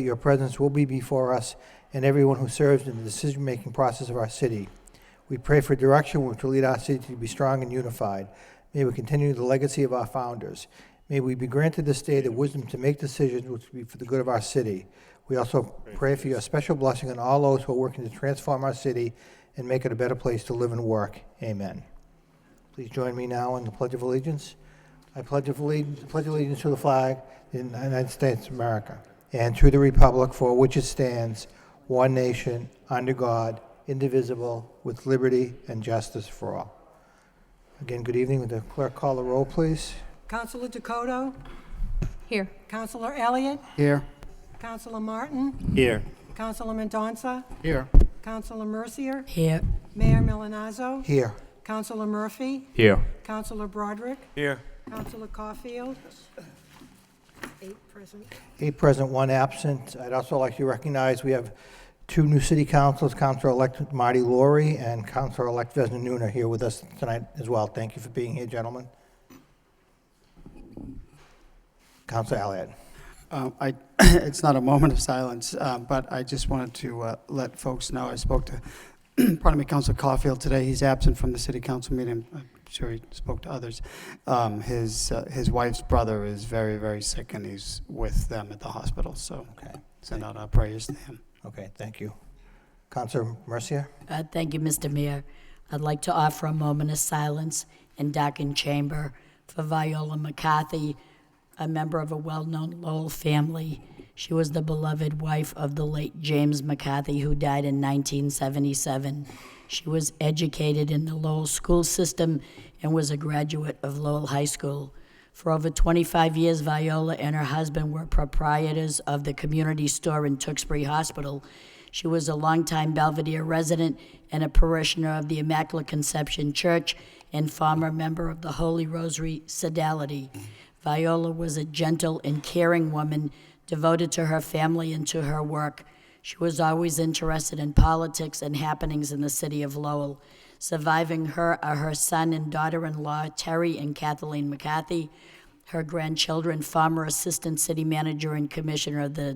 Your presence will be before us and everyone who serves in the decision-making process of our city. We pray for direction which will lead our city to be strong and unified. May we continue the legacy of our founders. May we be granted this day the wisdom to make decisions which will be for the good of our city. We also pray for your special blessing on all those who are working to transform our city and make it a better place to live and work. Amen. Please join me now in the Pledge of Allegiance. I pledge allegiance to the flag of the United States of America and to the republic for which it stands, one nation, under God, indivisible, with liberty and justice for all. Again, good evening. Would the clerk call the roll, please? Councilor Dakota? Here. Councilor Elliott? Here. Councilor Martin? Here. Councilor Mendonça? Here. Councilor Mercier? Here. Mayor Milanazzo? Here. Councilor Murphy? Here. Councilor Broderick? Here. Councilor Caulfield? 8 present. 8 present, 1 absent. I'd also like to recognize we have 2 new city councilors, Councilor-elect Marty Laurie and Councilor-elect Vesna Noon are here with us tonight as well. Thank you for being here, gentlemen. Councilor Elliott. It's not a moment of silence, but I just wanted to let folks know I spoke to, pardon me, Councilor Caulfield today. He's absent from the city council meeting. I'm sure he spoke to others. His wife's brother is very, very sick, and he's with them at the hospital. So Okay. send out our prayers to him. Okay, thank you. Councilor Mercier. Thank you, Mr. Mayor. I'd like to offer a moment of silence in darkened chamber for Viola McCarthy, a member of a well-known Lowell family. She was the beloved wife of the late James McCarthy, who died in 1977. She was educated in the Lowell school system and was a graduate of Lowell High School. For over 25 years, Viola and her husband were proprietors of the community store in Tewksbury Hospital. She was a longtime Belvedere resident and a parishioner of the Immaculate Conception Church and former member of the Holy Rosary Sodality. Viola was a gentle and caring woman, devoted to her family and to her work. She was always interested in politics and happenings in the city of Lowell. Surviving her are her son and daughter-in-law, Terry and Kathleen McCarthy, her grandchildren, former Assistant City Manager and Commissioner of the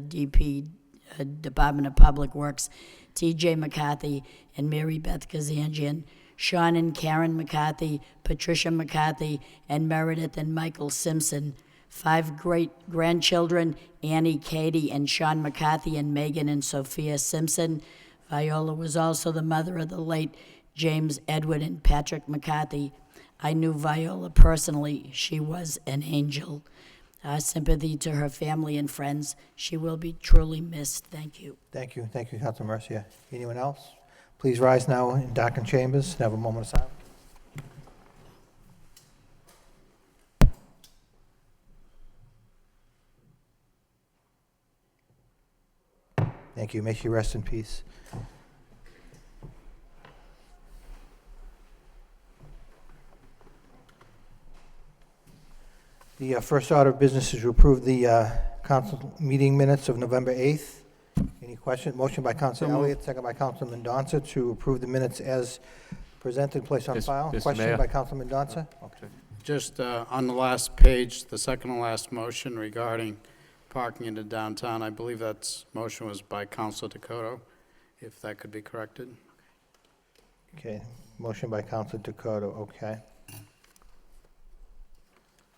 Department of Public Works, T.J. McCarthy, and Mary Beth Kazanjian, Sean and Karen McCarthy, Patricia McCarthy, and Meredith and Michael Simpson. 5 great-grandchildren, Annie, Katie, and Sean McCarthy, and Megan and Sophia Simpson. Viola was also the mother of the late James Edward and Patrick McCarthy. I knew Viola personally. She was an angel. Our sympathy to her family and friends. She will be truly missed. Thank you. Thank you. Thank you, Councilor Mercier. Anyone else? Please rise now in darkened chambers and have a moment of silence. Thank you. May she rest in peace. The first order of business is to approve the council meeting minutes of November 8th. Any question? Motion by Councilor Elliott, second by Councilor Mendonça to approve the minutes as presented, placed on file. Mr. Question Mayor? by Councilor Mendonça? Okay. Just on the last page, the second to last motion regarding parking into downtown, I believe that motion was by Councilor Dakota, if that could be corrected. Okay, motion by Councilor Dakota, okay.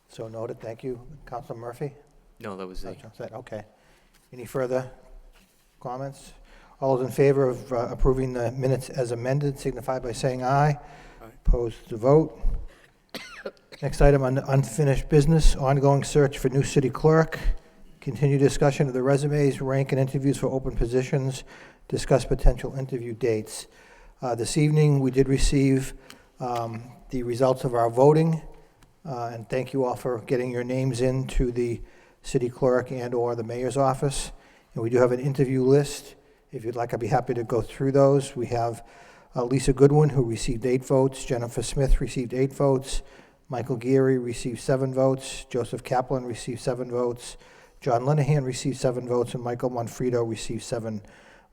So noted, thank you. Councilor Murphy? No, that was it. Okay. Any further comments? All those in favor of approving the minutes as amended signify by saying aye. Aye. Opposed to vote. Next item on unfinished business, ongoing search for new city clerk. Continue discussion of the resumes, rank and interviews for open positions. Discuss potential interview dates. This evening, we did receive the results of our voting. And thank you all for getting your names in to the city clerk and or the mayor's office. And we do have an interview list. If you'd like, I'd be happy to go through those. We have Lisa Goodwin, who received 8 votes. Jennifer Smith received 8 votes. Michael Geary received 7 votes. Joseph Kaplan received 7 votes. John Linehan received 7 votes. And Michael Monfredo received 7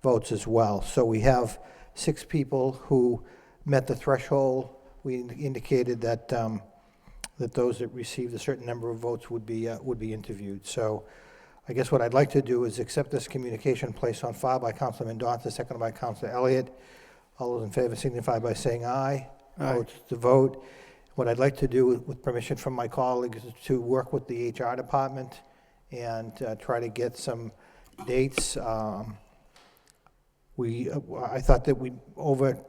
votes as well. So we have 6 people who met the threshold. We indicated that that those that received a certain number of votes would be interviewed. So I guess what I'd like to do is accept this communication placed on file by Councilor Mendonça, seconded by Councilor Elliott. All those in favor signify by saying aye. Aye. Votes to vote. What I'd like to do, with permission from my colleagues, is to work with the HR department and try to get some dates. I thought that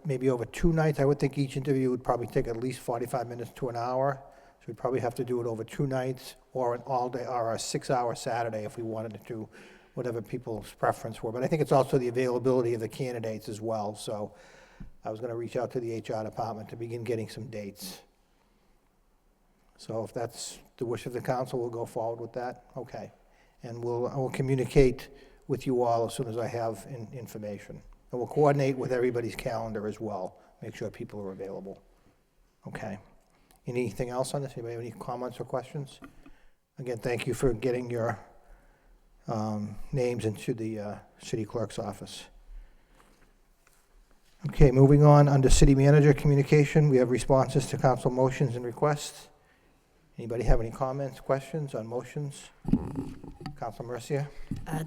maybe over 2 nights, I would think each interview would probably take at least 45 minutes to an hour. So we'd probably have to do it over 2 nights or an all-day, or a 6-hour Saturday if we wanted to do whatever people's preference were. But I think it's also the availability of the candidates as well. So I was going to reach out to the HR department to begin getting some dates. So if that's the wish of the council, we'll go forward with that. Okay. And I will communicate with you all as soon as I have information. And we'll coordinate with everybody's calendar as well, make sure people are available. Okay. Anything else on this? Anybody have any comments or questions? Again, thank you for getting your names into the city clerk's office. Okay, moving on, under city manager communication, we have responses to council motions and requests. Anybody have any comments, questions on motions? Councilor Mercia?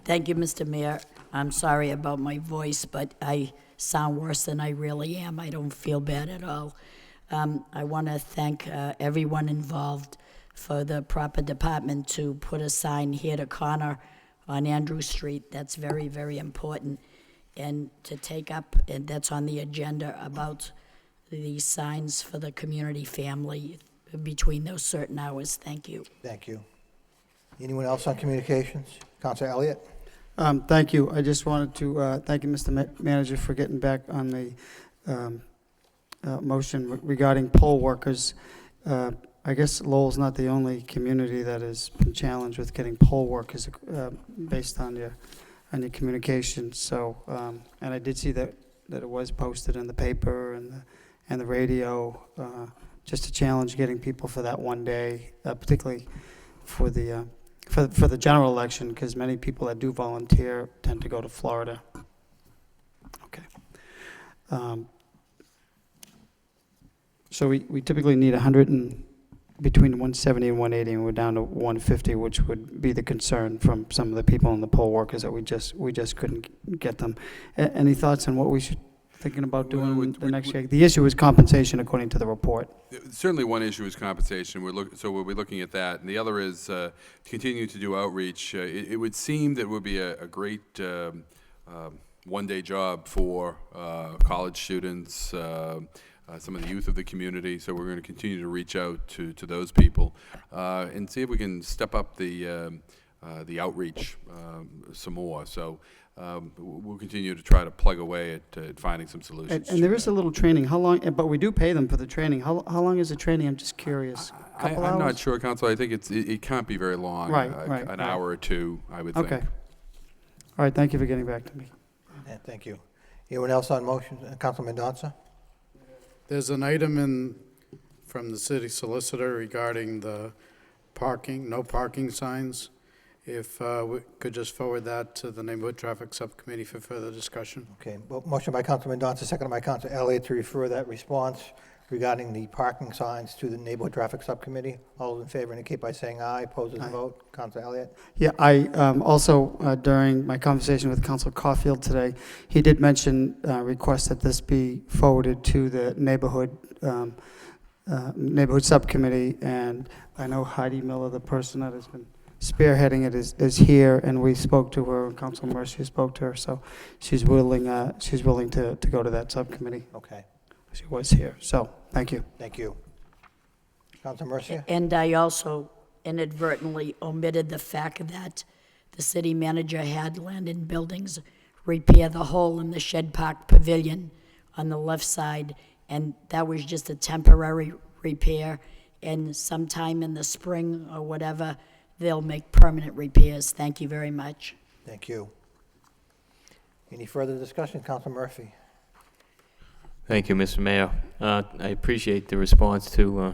Thank you, Mr. Mayor. I'm sorry about my voice, but I sound worse than I really am. I don't feel bad at all. I want to thank everyone involved for the proper department to put a sign here to Connor on Andrew Street. That's very, very important. And to take up, and that's on the agenda, about the signs for the community family between those certain hours. Thank you. Thank you. Anyone else on communications? Councilor Elliott? Thank you. I just wanted to thank you, Mr. Manager, for getting back on the motion regarding poll workers. I guess Lowell's not the only community that has been challenged with getting poll workers based on your communication. So, and I did see that it was posted in the paper and the radio, just to challenge getting people for that one day, particularly for the general election, because many people that do volunteer tend to go to Florida. Okay. So we typically need between 170 and 180, and we're down to 150, which would be the concern from some of the people in the poll workers that we just couldn't get them. Any thoughts on what we should thinking about doing the next year? The issue is compensation, according to the report. Certainly one issue is compensation. So we'll be looking at that. And the other is to continue to do outreach. It would seem that it would be a great one-day job for college students, some of the youth of the community. So we're going to continue to reach out to those people and see if we can step up the outreach some more. So we'll continue to try to plug away at finding some solutions. And there is a little training. How long? But we do pay them for the training. How long is the training? I'm just curious. I'm not sure, Council. I think it can't be very long. Right. An hour or two, I would think. Okay. All right. Thank you for getting back to me. Yeah, thank you. Anyone else on motion? Councilor Mendonça? There's an item from the city solicitor regarding the no parking signs. If we could just forward that to the Neighborhood Traffic Subcommittee for further discussion. Okay, well, motion by Councilor Mendonça, seconded by Councilor Elliott to refer that response regarding the parking signs to the Neighborhood Traffic Subcommittee. All those in favor indicate by saying aye. Opposed, Aye. vote. Councilor Elliott? Yeah, I also, during my conversation with Councilor Caulfield today, he did mention, request that this be forwarded to the neighborhood subcommittee, and I know Heidi Miller, the person that has been spearheading it, is here, and we spoke to her, Councilor Mercia spoke to her, so she's willing to go to that subcommittee. Okay, She was here, so thank you. thank you. Councilor Mercia? And I also inadvertently omitted the fact that the city manager had Land and Buildings repair the hole in the Shed Park Pavilion on the left side, and that was just a temporary repair, and sometime in the spring or whatever, they'll make permanent repairs. Thank you very much. Thank you. Any further discussion? Councilor Murphy? Thank you, Mr. Mayor. I appreciate the response to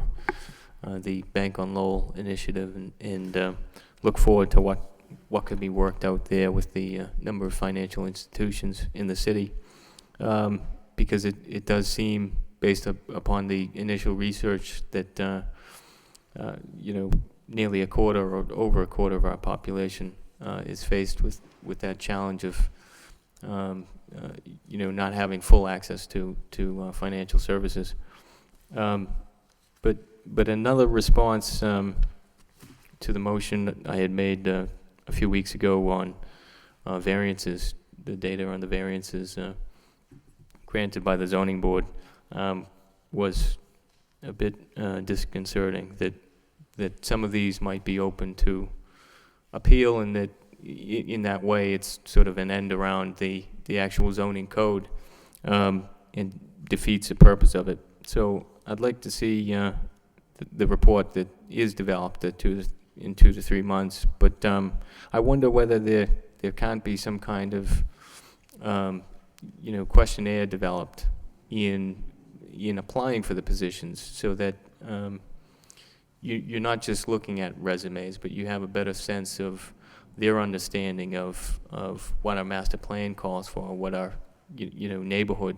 the Bank on Lowell initiative, and look forward to what could be worked out there with the number of financial institutions in the city, because it does seem, based upon the initial research, that nearly a quarter or over a quarter of our population is faced with that challenge of not having full access to financial services. But another response to the motion that I had made a few weeks ago on variances, the data on the variances granted by the zoning board, was a bit disconcerting, that some of these might be open to appeal, and that in that way it's sort of an end around the actual zoning code, and defeats the purpose of it. So I'd like to see the report that is developed in 2 to 3 months, but I wonder whether there can't be some kind of questionnaire developed in applying for the positions, so that you're not just looking at resumes, but you have a better sense of their understanding of what our master plan calls for, what our neighborhood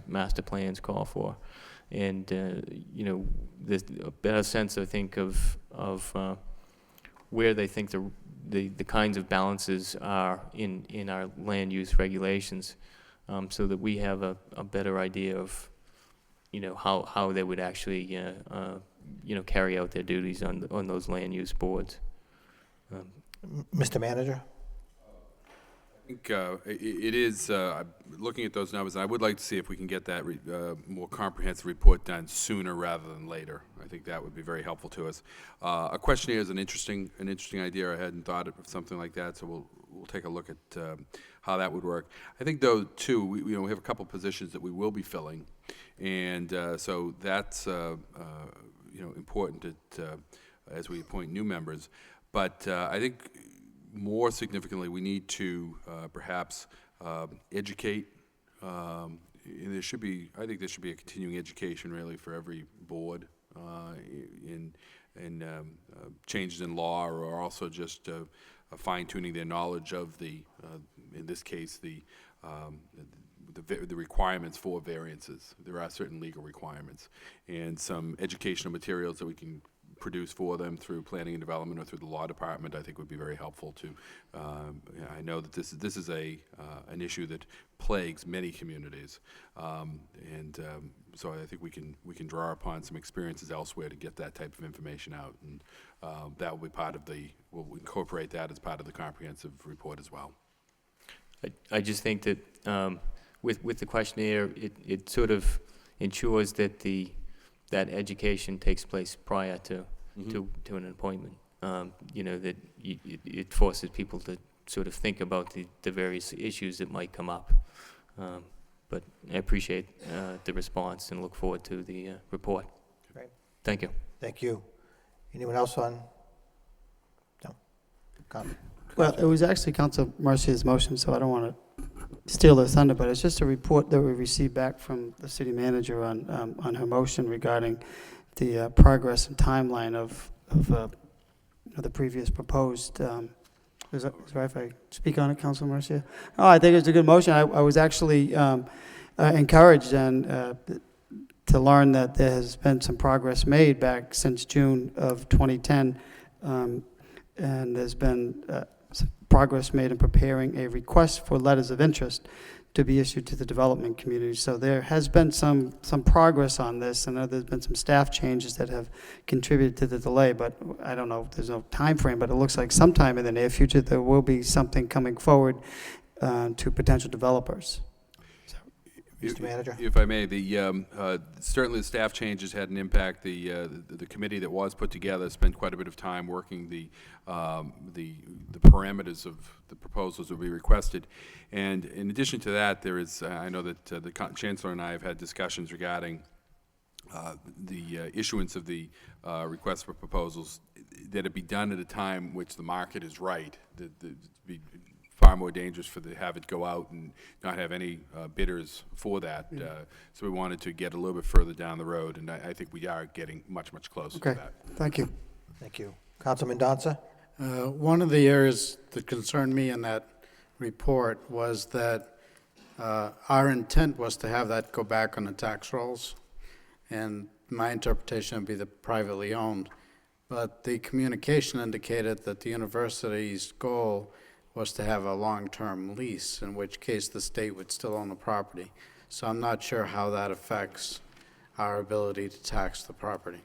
master plans call for, and there's a better sense, I think, of where they think the kinds of balances are in our land use regulations, so that we have a better idea of how they would actually carry out their duties on those land use boards. Mr. Manager? I think it is, looking at those numbers, and I would like to see if we can get that more comprehensive report done sooner rather than later. I think that would be very helpful to us. A questionnaire is an interesting idea. I hadn't thought of something like that, so we'll take a look at how that would work. I think, though, too, we have a couple positions that we will be filling, and so that's important as we appoint new members. But I think more significantly, we need to perhaps educate. And I think there should be a continuing education, really, for every board in changes in law, or also just fine-tuning their knowledge of in this case, the requirements for variances. There are certain legal requirements, and some educational materials that we can produce for them through planning and development or through the law department, I think would be very helpful to. I know that this is an issue that plagues many communities, so I think we can draw upon some experiences elsewhere to get that type of information out, and that will be we'll incorporate that as part of the comprehensive report as well. I just think that with the questionnaire, it sort of ensures that that education takes place prior to an appointment. That it forces people to sort of think about the various issues that might come up. But I appreciate the response and look forward to the report. Great. Thank you. Thank you. Anyone else on? No. Comment? Well, it was actually Council Mercier's motion, so I don't want to steal their thunder, but it's just a report that we received back from the city manager on her motion regarding the progress and timeline of the previous proposed. Is it right if I speak on it, Council Mercier? Oh, I think it's a good motion. I was actually encouraged to learn that there has been some progress made back since June of 2010, and there's been some progress made in preparing a request for letters of interest to be issued to the development community. So there has been some progress on this, and there's been some staff changes that have contributed to the delay, but I don't know, there's no time frame, but it looks like sometime in the near future there will be something coming forward to potential developers. Mr. Manager? If I may, certainly the staff changes had an impact. The committee that was put together spent quite a bit of time working the parameters of the proposals that will be requested. And in addition to that, there is, I know that the Chancellor and I have had discussions regarding the issuance of the request for proposals, that it be done at a time which the market is right, that be far more dangerous to have it go out and not have any bidders for that. So we wanted to get a little bit further down the road, and I think we are getting much, much closer to that. Thank you. Thank you. Councilman Danza? One of the areas that concerned me in that report was that our intent was to have that go back on the tax rolls, and my interpretation would be the privately owned. But the communication indicated that the university's goal was to have a long-term lease, in which case the state would still own the property. So I'm not sure how that affects our ability to tax the property.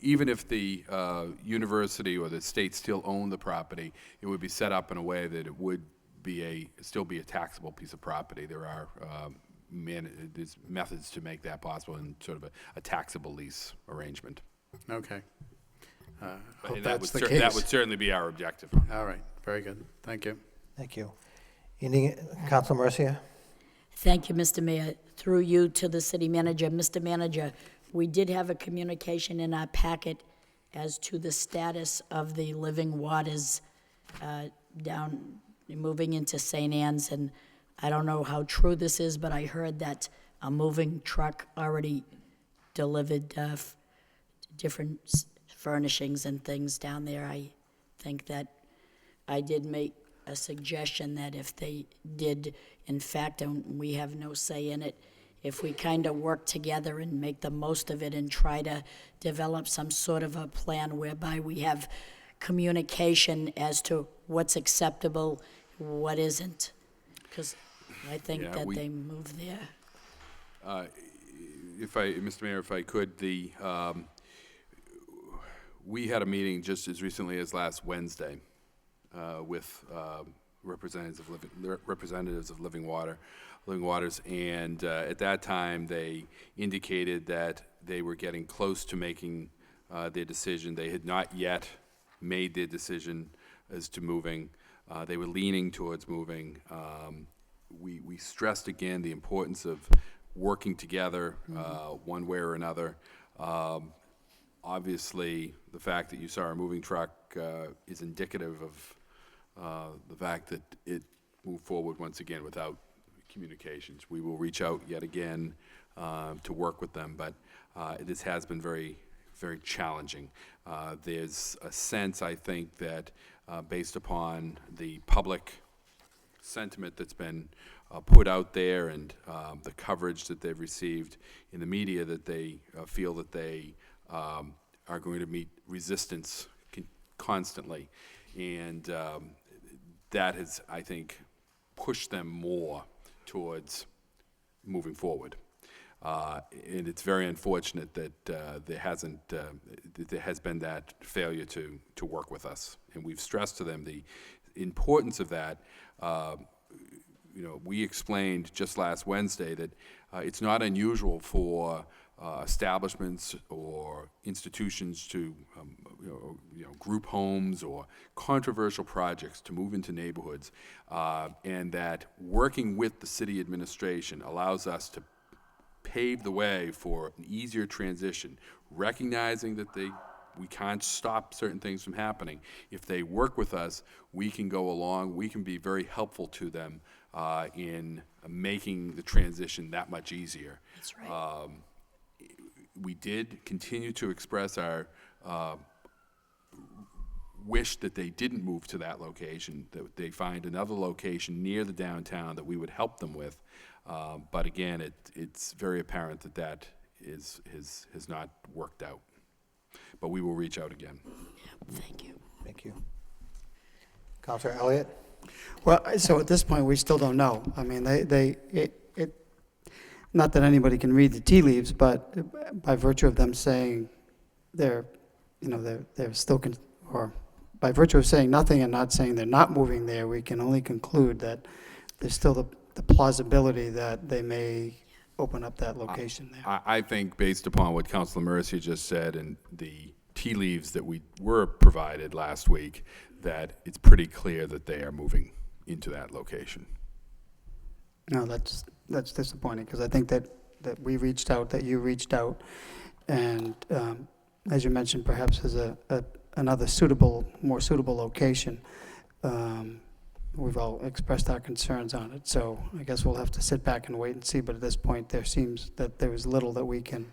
Even if the university or the state still owned the property, it would be set up in a way that it would be still be a taxable piece of property. There are there's methods to make that possible in sort of a taxable lease arrangement. Okay. Hope And that's the that case. would certainly be our objective. All right, very good. Thank you. Thank you. Council Mercia? Thank you, Mr. Mayor. Through you to the city manager. Mr. Manager, we did have a communication in our packet as to the status of the living waters down, moving into St. Anne's, and I don't know how true this is, but I heard that a moving truck already delivered different furnishings and things down there. I think that I did make a suggestion that if they did, in fact, and we have no say in it, if we kind of work together and make the most of it and try to develop some sort of a plan whereby we have communication as to what's acceptable, what isn't, because I think Yeah, that we- they move there. Mr. Mayor, if I could, we had a meeting just as recently as last Wednesday with representatives of Living Waters, and at that time they indicated that they were getting close to making their decision. They had not yet made their decision as to moving. They were leaning towards moving. We stressed again the importance of working together one way or another. Obviously, the fact that you saw a moving truck is indicative of the fact that it moved forward once again without communications. We will reach out yet again to work with them, but this has been very, very challenging. There's a sense, I think, that based upon the public sentiment that's been put out there and the coverage that they've received in the media, that they feel that they are going to meet resistance constantly. And that has, I think, pushed them more towards moving forward. And it's very unfortunate that there has been that failure to work with us. And we've stressed to them the importance of that. We explained just last Wednesday that it's not unusual for establishments or institutions to, group homes or controversial projects to move into neighborhoods, and that working with the city administration allows us to pave the way for an easier transition, recognizing that we can't stop certain things from happening. If they work with us, we can go along, we can be very helpful to them in making the transition that much easier. That's right. We did continue to express our wish that they didn't move to that location, that they find another location near the downtown that we would help them with. But again, it's very apparent that has not worked out. But we will reach out again. Thank you. Thank you. Councilor Elliott? Well, so at this point, we still don't know. I mean, not that anybody can read the tea leaves, but by virtue of them saying they're still, or by virtue of saying nothing and not saying they're not moving there, we can only conclude that there's still the plausibility that they may open up that location there. I think based upon what Councilor Mercia just said and the tea leaves that we were provided last week, that it's pretty clear that they are moving into that location. No, that's disappointing, because I think that we reached out, that you reached out, and as you mentioned, perhaps as another more suitable location. We've all expressed our concerns on it, so I guess we'll have to sit back and wait and see. But at this point, there seems that there is little that we can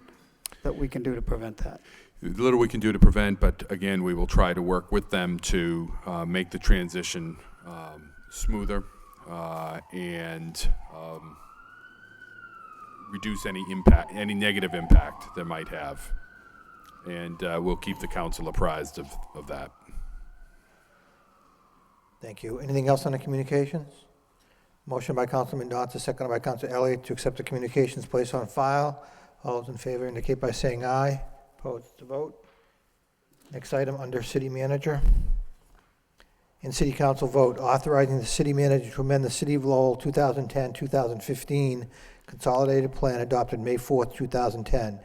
do to prevent that. Little we can do to prevent, but again, we will try to work with them to make the transition smoother and reduce any negative impact that might have. And we'll keep the council apprised of that. Thank you. Anything else on the communications? Motion by Councilman Mendoza, seconded by Councilor Elliott to accept the communications placed on file. All those in favor indicate by saying aye. Opposed to vote. Next item under City Manager. In City Council vote, authorizing the City Manager to amend the City of Lowell 2010-2015 Consolidated Plan adopted May 4th, 2010.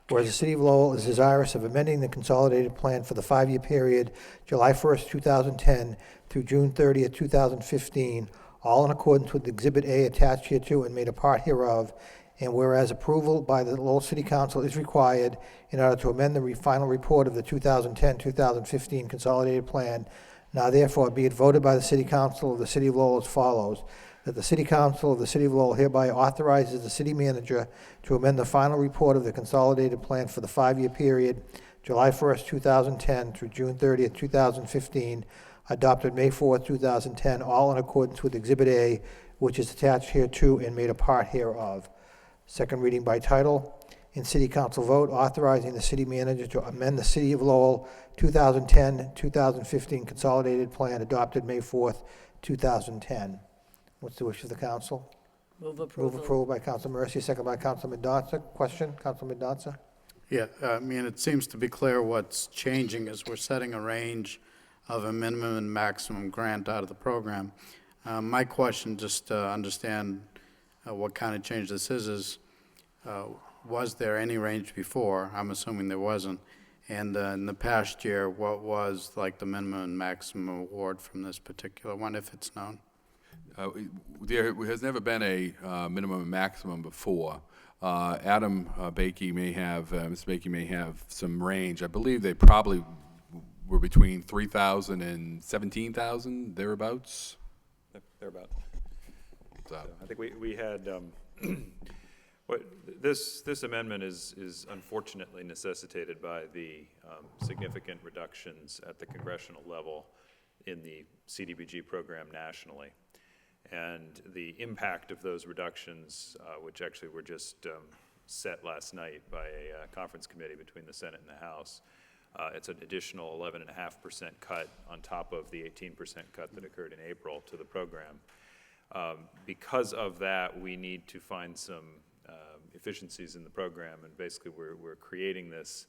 Whereas the City of Lowell is desirous of amending the Consolidated Plan for the 5-year period, July 1st, 2010 through June 30th, 2015, all in accordance with Exhibit A attached hereto and made a part hereof, and whereas approval by the Lowell City Council is required in order to amend the final report of the 2010-2015 Consolidated Plan, now therefore be it voted by the City Council of the City of Lowell as follows, that the City Council of the City of Lowell hereby authorizes the City Manager to amend the final report of the Consolidated Plan for the 5-year period, July 1st, 2010 through June 30th, 2015, adopted May 4th, 2010, all in accordance with Exhibit A, which is attached hereto and made a part hereof. Second reading by title. In City Council vote, authorizing the City Manager to amend the City of Lowell 2010-2015 Consolidated Plan adopted May 4th, 2010. What's the wish of the council? Move Move approval. approval by Council Mercy, second by Council Mendoza. Question, Council Mendoza? Yeah, I mean, it seems to be clear what's changing is we're setting a range of a minimum and maximum grant out of the program. My question, just to understand what kind of change this is was there any range before? I'm assuming there wasn't. And in the past year, what was like the minimum and maximum award from this particular one, if it's known? There has never been a minimum and maximum before. Adam Bakey may have, Mr. Bakey may have some range. I believe they probably were between 3,000 and 17,000, thereabouts. Thereabout. So, I think we had, what, this amendment is unfortunately necessitated by the significant reductions at the congressional level in the CDBG program nationally. And the impact of those reductions, which actually were just set last night by a conference committee between the Senate and the House, it's an additional 11.5% cut on top of the 18% cut that occurred in April to the program. Because of that, we need to find some efficiencies in the program, and basically we're creating this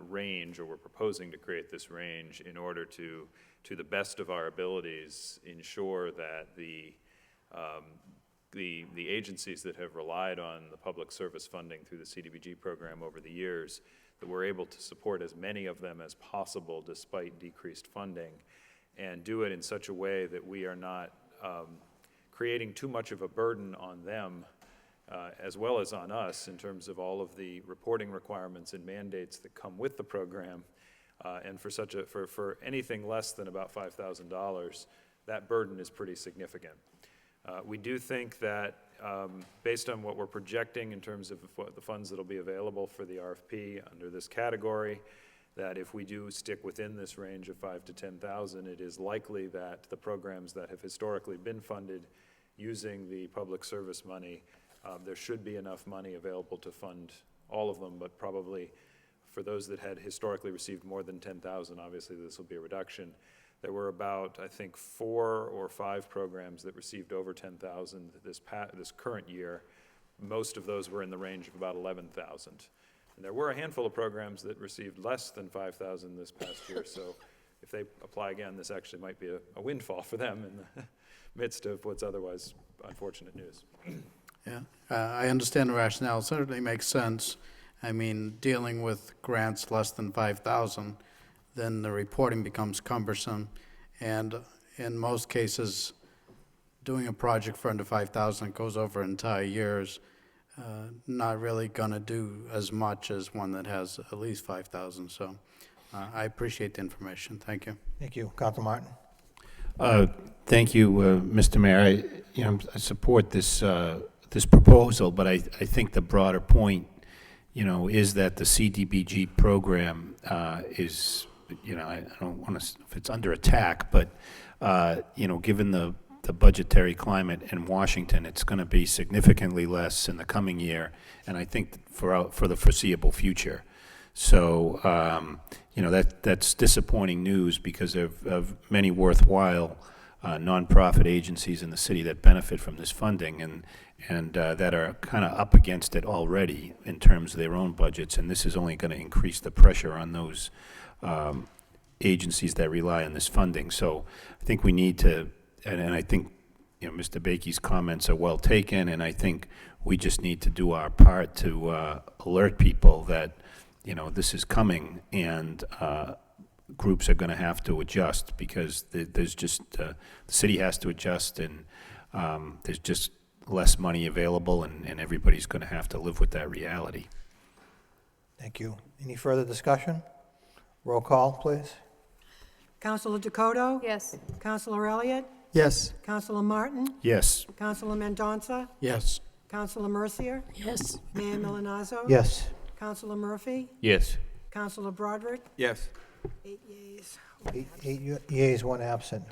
range, or we're proposing to create this range in order to the best of our abilities, ensure that the agencies that have relied on the public service funding through the CDBG program over the years, that we're able to support as many of them as possible despite decreased funding, and do it in such a way that we are not creating too much of a burden on them as well as on us in terms of all of the reporting requirements and mandates that come with the program. And for anything less than about $5,000, that burden is pretty significant. We do think that based on what we're projecting in terms of what the funds that will be available for the RFP under this category, that if we do stick within this range of 5,000 to 10,000, it is likely that the programs that have historically been funded using the public service money, there should be enough money available to fund all of them, but probably for those that had historically received more than 10,000, obviously this will be a reduction. There were about, I think, 4 or 5 programs that received over 10,000 this current year. Most of those were in the range of about 11,000. And there were a handful of programs that received less than 5,000 this past year, so if they apply again, this actually might be a windfall for them in the midst of what's otherwise unfortunate news. Yeah, I understand the rationale. It certainly makes sense. I mean, dealing with grants less than 5,000, then the reporting becomes cumbersome. And in most cases, doing a project for under 5,000 goes over entire years, not really going to do as much as one that has at least 5,000. So I appreciate the information. Thank you. Thank you. Council Martin? Thank you, Mr. Mayor. I support this this proposal, but I think the broader point, is that the CDBG program is, I don't want to, if it's under attack, but given the budgetary climate in Washington, it's going to be significantly less in the coming year, and I think for the foreseeable future. So, that's disappointing news because of many worthwhile nonprofit agencies in the city that benefit from this funding and that are kind of up against it already in terms of their own budgets, and this is only going to increase the pressure on those agencies that rely on this funding. So I think we need to, and I think, you know, Mr. Bakey's comments are well taken, and I think we just need to do our part to alert people that, you know, this is coming, and groups are going to have to adjust because there's just, the city has to adjust, and there's just less money available, and everybody's going to have to live with that reality. Thank you. Any further discussion? Roll call, please. Counselor Dakota? Yes. Counselor Elliott? Yes. Counselor Martin? Yes. Counselor Mendonça? Yes. Counselor Mercier? Yes. Mayor Milonazo? Yes. Counselor Murphy? Yes. Counselor Broderick? Yes. 8 yeas. Eight yeas, one absent.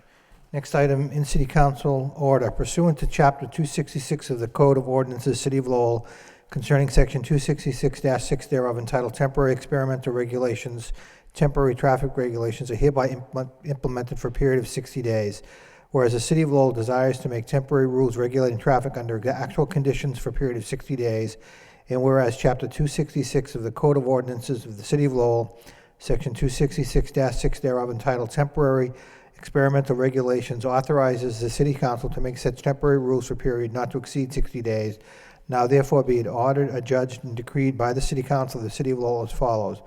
Next item, in City Council order pursuant to Chapter 266 of the Code of Ordinances, City of Lowell, concerning Section 266-6 thereof entitled Temporary Experimental Regulations, temporary traffic regulations are hereby implemented for a period of 60 days. Whereas the City of Lowell desires to make temporary rules regulating traffic under actual conditions for a period of 60 days, and whereas Chapter 266 of the Code of Ordinances of the City of Lowell, Section 266-6 thereof entitled Temporary Experimental Regulations authorizes the City Council to make such temporary rules for a period not to exceed 60 days. Now therefore be it ordered, adjudged, and decreed by the City Council of the City of Lowell as follows.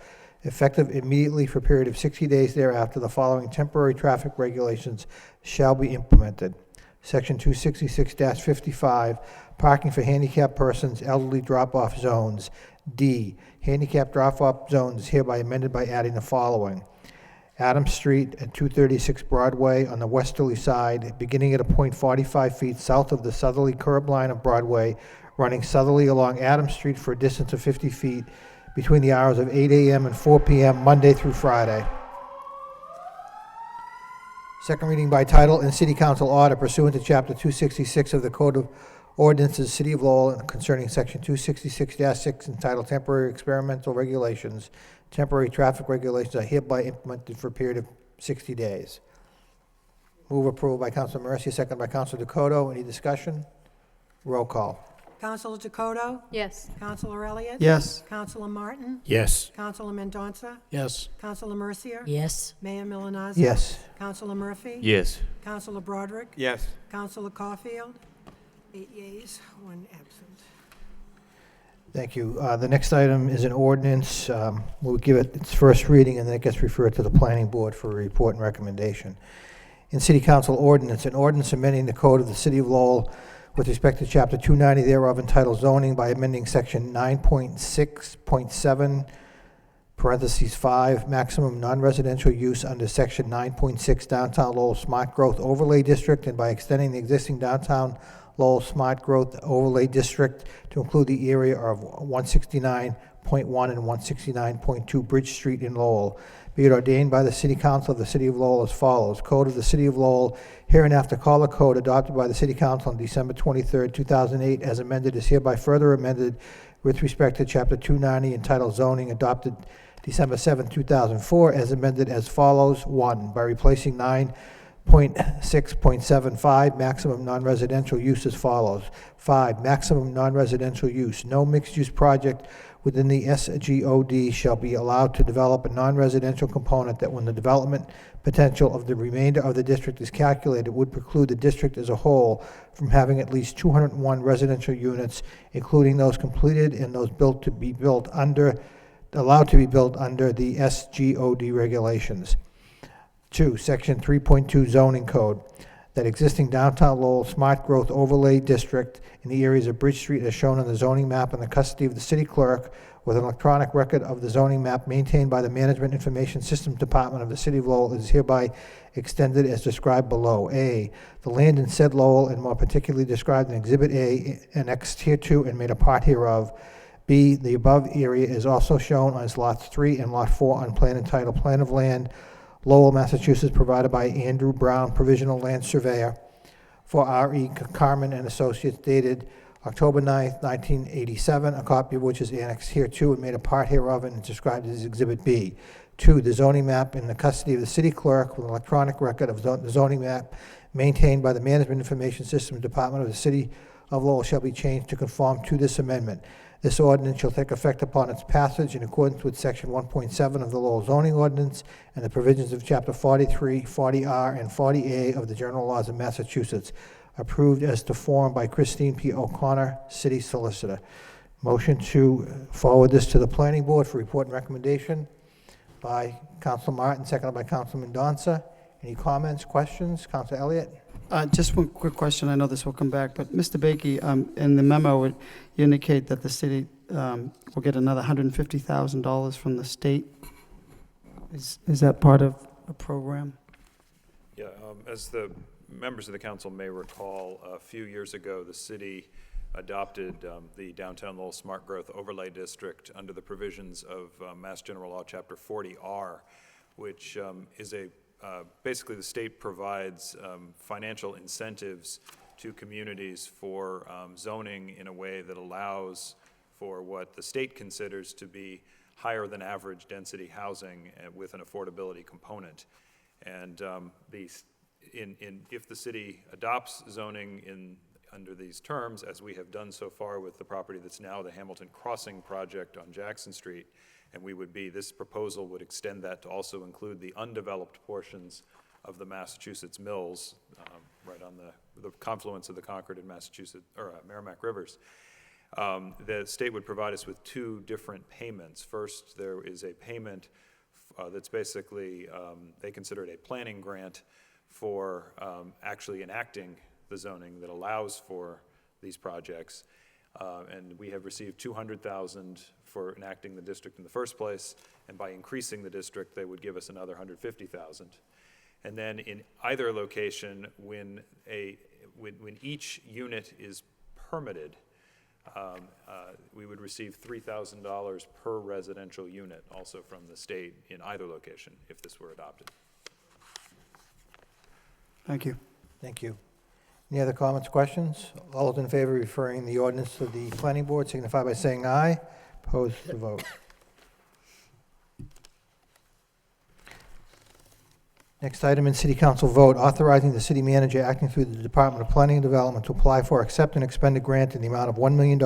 Effective immediately for a period of 60 days thereafter, the following temporary traffic regulations shall be implemented. Section 266-55, parking for handicapped persons, elderly drop-off zones. D, handicap drop-off zones is hereby amended by adding the following. Adams Street at 236 Broadway on the westerly side, beginning at a point 45 feet south of the southerly curb line of Broadway, running southerly along Adams Street for a distance of 50 feet between the hours of 8 a.m. and 4 p.m. Monday through Friday. Second reading by title in City Council order pursuant to Chapter 266 of the Code of Ordinances, City of Lowell, concerning Section 266-6 entitled Temporary Experimental Regulations. Temporary traffic regulations are hereby implemented for a period of 60 days. Move approval by Councilor Mercia, second by Councilor Dakota. Any discussion? Roll call. Counselor Dakota? Yes. Counselor Elliott? Yes. Counselor Martin? Yes. Counselor Mendonça? Yes. Counselor Mercier? Yes. Mayor Milonazo? Yes. Counselor Murphy? Yes. Counselor Broderick? Yes. Counselor Caulfield? 8 yeas, 1 absent. Thank you. The next item is an ordinance. We'll give it its first reading, and then it gets referred to the Planning Board for a report and recommendation. In City Council ordinance, an ordinance amending the Code of the City of Lowell with respect to Chapter 290 thereof entitled Zoning by amending Section 9.6.7, parentheses 5, maximum non-residential use under Section 9.6 Downtown Lowell Smart Growth Overlay District, and by extending the existing Downtown Lowell Smart Growth Overlay District to include the area of 169.1 and 169.2 Bridge Street in Lowell. Be it ordained by the City Council of the City of Lowell as follows. Code of the City of Lowell, hereinafter called a code adopted by the City Council on December 23, 2008, as amended, is hereby further amended with respect to Chapter 290 entitled Zoning, adopted December 7, 2004, as amended as follows. 1. By replacing 9.6.75, maximum non-residential use as follows. 5. Maximum non-residential use. No mixed-use project within the SGOD shall be allowed to develop a non-residential component that, when the development potential of the remainder of the district is calculated, would preclude the district as a whole from having at least 201 residential units, including those completed and those allowed to be built under the SGOD regulations. 2, Section 3.2 Zoning Code, that existing Downtown Lowell Smart Growth Overlay District in the areas of Bridge Street as shown on the zoning map in the custody of the city clerk, with an electronic record of the zoning map maintained by the Management Information Systems Department of the City of Lowell, is hereby extended as described below. A, the land in said Lowell, and more particularly described in Exhibit A, annexed hereto and made a part hereof. B, the above area is also shown as Lots 3 and Lot 4 on plan entitled Plan of Land, Lowell, Massachusetts, provided by Andrew Brown, Provisional Land Surveyor, for R.E. Carmen and Associates, dated October 9th, 1987, a copy of which is annexed hereto and made a part hereof and is described as Exhibit B. 2, the zoning map in the custody of the city clerk with an electronic record of the zoning map maintained by the Management Information Systems Department of the City of Lowell shall be changed to conform to this amendment. This ordinance shall take effect upon its passage in accordance with Section 1.7 of the Lowell zoning ordinance and the provisions of Chapter 43, 40R, and 40A of the General Laws of Massachusetts, approved as to form by Christine P. O'Connor, City Solicitor. Motion to forward this to the Planning Board for report and recommendation by Council Martin, seconded by Councilman Donza. Any comments, questions? Council Elliott? Just one quick question. I know this will come back, but Mr. Bakey, in the memo, you indicate that the city will get another $150,000 from the state. Is that part of a program? Yeah, as the members of the council may recall, a few years ago, the city adopted the Downtown Lowell Smart Growth Overlay District under the provisions of Mass General Law, Chapter 40R, which is basically the state provides financial incentives to communities for zoning in a way that allows for what the state considers to be higher than average density housing with an affordability component. And if the city adopts zoning under these terms, as we have done so far with the property that's now the Hamilton Crossing project on Jackson Street, and this proposal would extend that to also include the undeveloped portions of the Massachusetts Mills, right on the confluence of the Concord and Massachusetts, or Merrimack Rivers. The state would provide us with 2 different payments. First, there is a payment that's basically, they consider it a planning grant for actually enacting the zoning that allows for these projects. And we have received $200,000 for enacting the district in the first place, and by increasing the district, they would give us another $150,000. And then in either location, when each unit is permitted, we would receive $3,000 per residential unit, also from the state in either location, if this were adopted. Thank you. Thank you. Any other comments, questions? All those in favor of referring the ordinance to the Planning Board signify by saying aye. Opposed, the vote. Next item in City Council vote, authorizing the city manager acting through the Department of Planning and Development to apply for, accept, and expend a grant in the amount of $1 million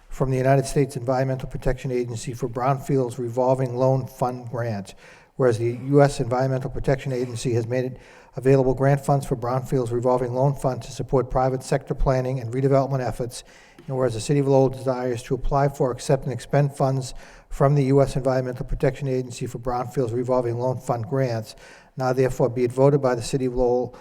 from the United States Environmental Protection Agency for Brownfields Revolving Loan Fund Grant, whereas the U.S. Environmental Protection Agency has made it available grant funds for Brownfields Revolving Loan Fund to support private sector planning and redevelopment efforts, and whereas the City of Lowell desires to apply for, accept, and expend funds from the U.S. Environmental Protection Agency for Brownfields Revolving Loan Fund grants, now therefore be it voted by the City of Lowell,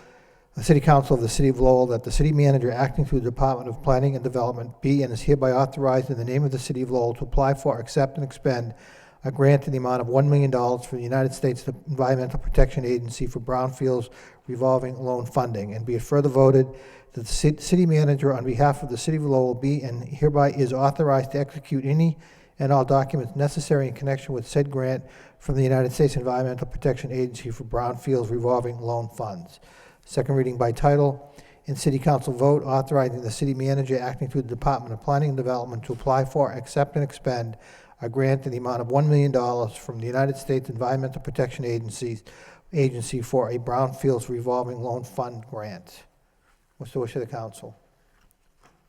the City Council of the City of Lowell, that the city manager acting through the Department of Planning and Development be and is hereby authorized in the name of the City of Lowell to apply for, accept, and expend a grant in the amount of $1 million from the United States Environmental Protection Agency for Brownfields Revolving Loan Funding, and be it further voted that the city manager on behalf of the City of Lowell be and hereby is authorized to execute any and all documents necessary in connection with said grant from the United States Environmental Protection Agency for Brownfields Revolving Loan Funds. Second reading by title. In City Council vote, authorizing the city manager acting through the Department of Planning and Development to apply for, accept, and expend a grant in the amount of $1 million from the United States Environmental Protection Agency for a Brownfields Revolving Loan Fund grant. What's the wish of the council?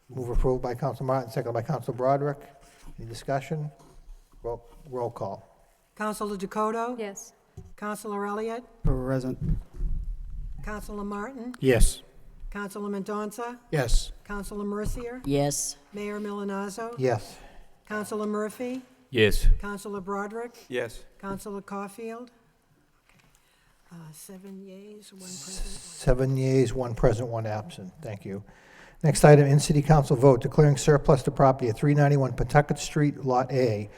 Move approved by Council Martin, second by Council Broderick. Any discussion? Roll call. Councilor Dakota? Yes. Councilor Elliott? Present. Councilor Martin? Yes. Councilor Mendoza? Yes. Councilor Mercier? Yes. Mayor Milonazo? Yes. Councilor Murphy? Yes. Councilor Broderick? Yes. Councilor Caulfield? 7 yeas, 1 present. 7 yeas, 1 present, 1 absent. Thank you. Next item, in City Council vote, declaring surplus to property at 391 Pawtucket Street, Lot A,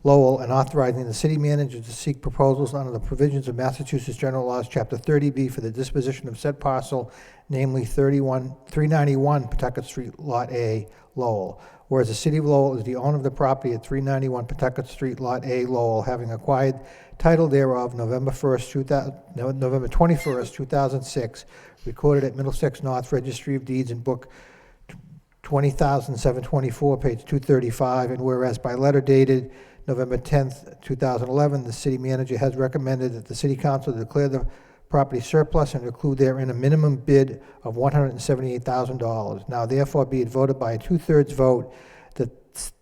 Lowell, and authorizing the city manager to seek proposals under the provisions of Massachusetts General Laws, Chapter 30B, for the disposition of said parcel, namely 391 Pawtucket Street, Lot A, Lowell. Whereas the City of Lowell is the owner of the property at 391 Pawtucket Street, Lot A, Lowell, having acquired title thereof November 21st, 2006, recorded at Middlesex North Registry of Deeds in Book 20,724, page 235, and whereas by letter dated November 10th, 2011, the city manager has recommended that the city council declare the property surplus and include therein a minimum bid of $178,000. Now therefore be it voted by a 2/3 vote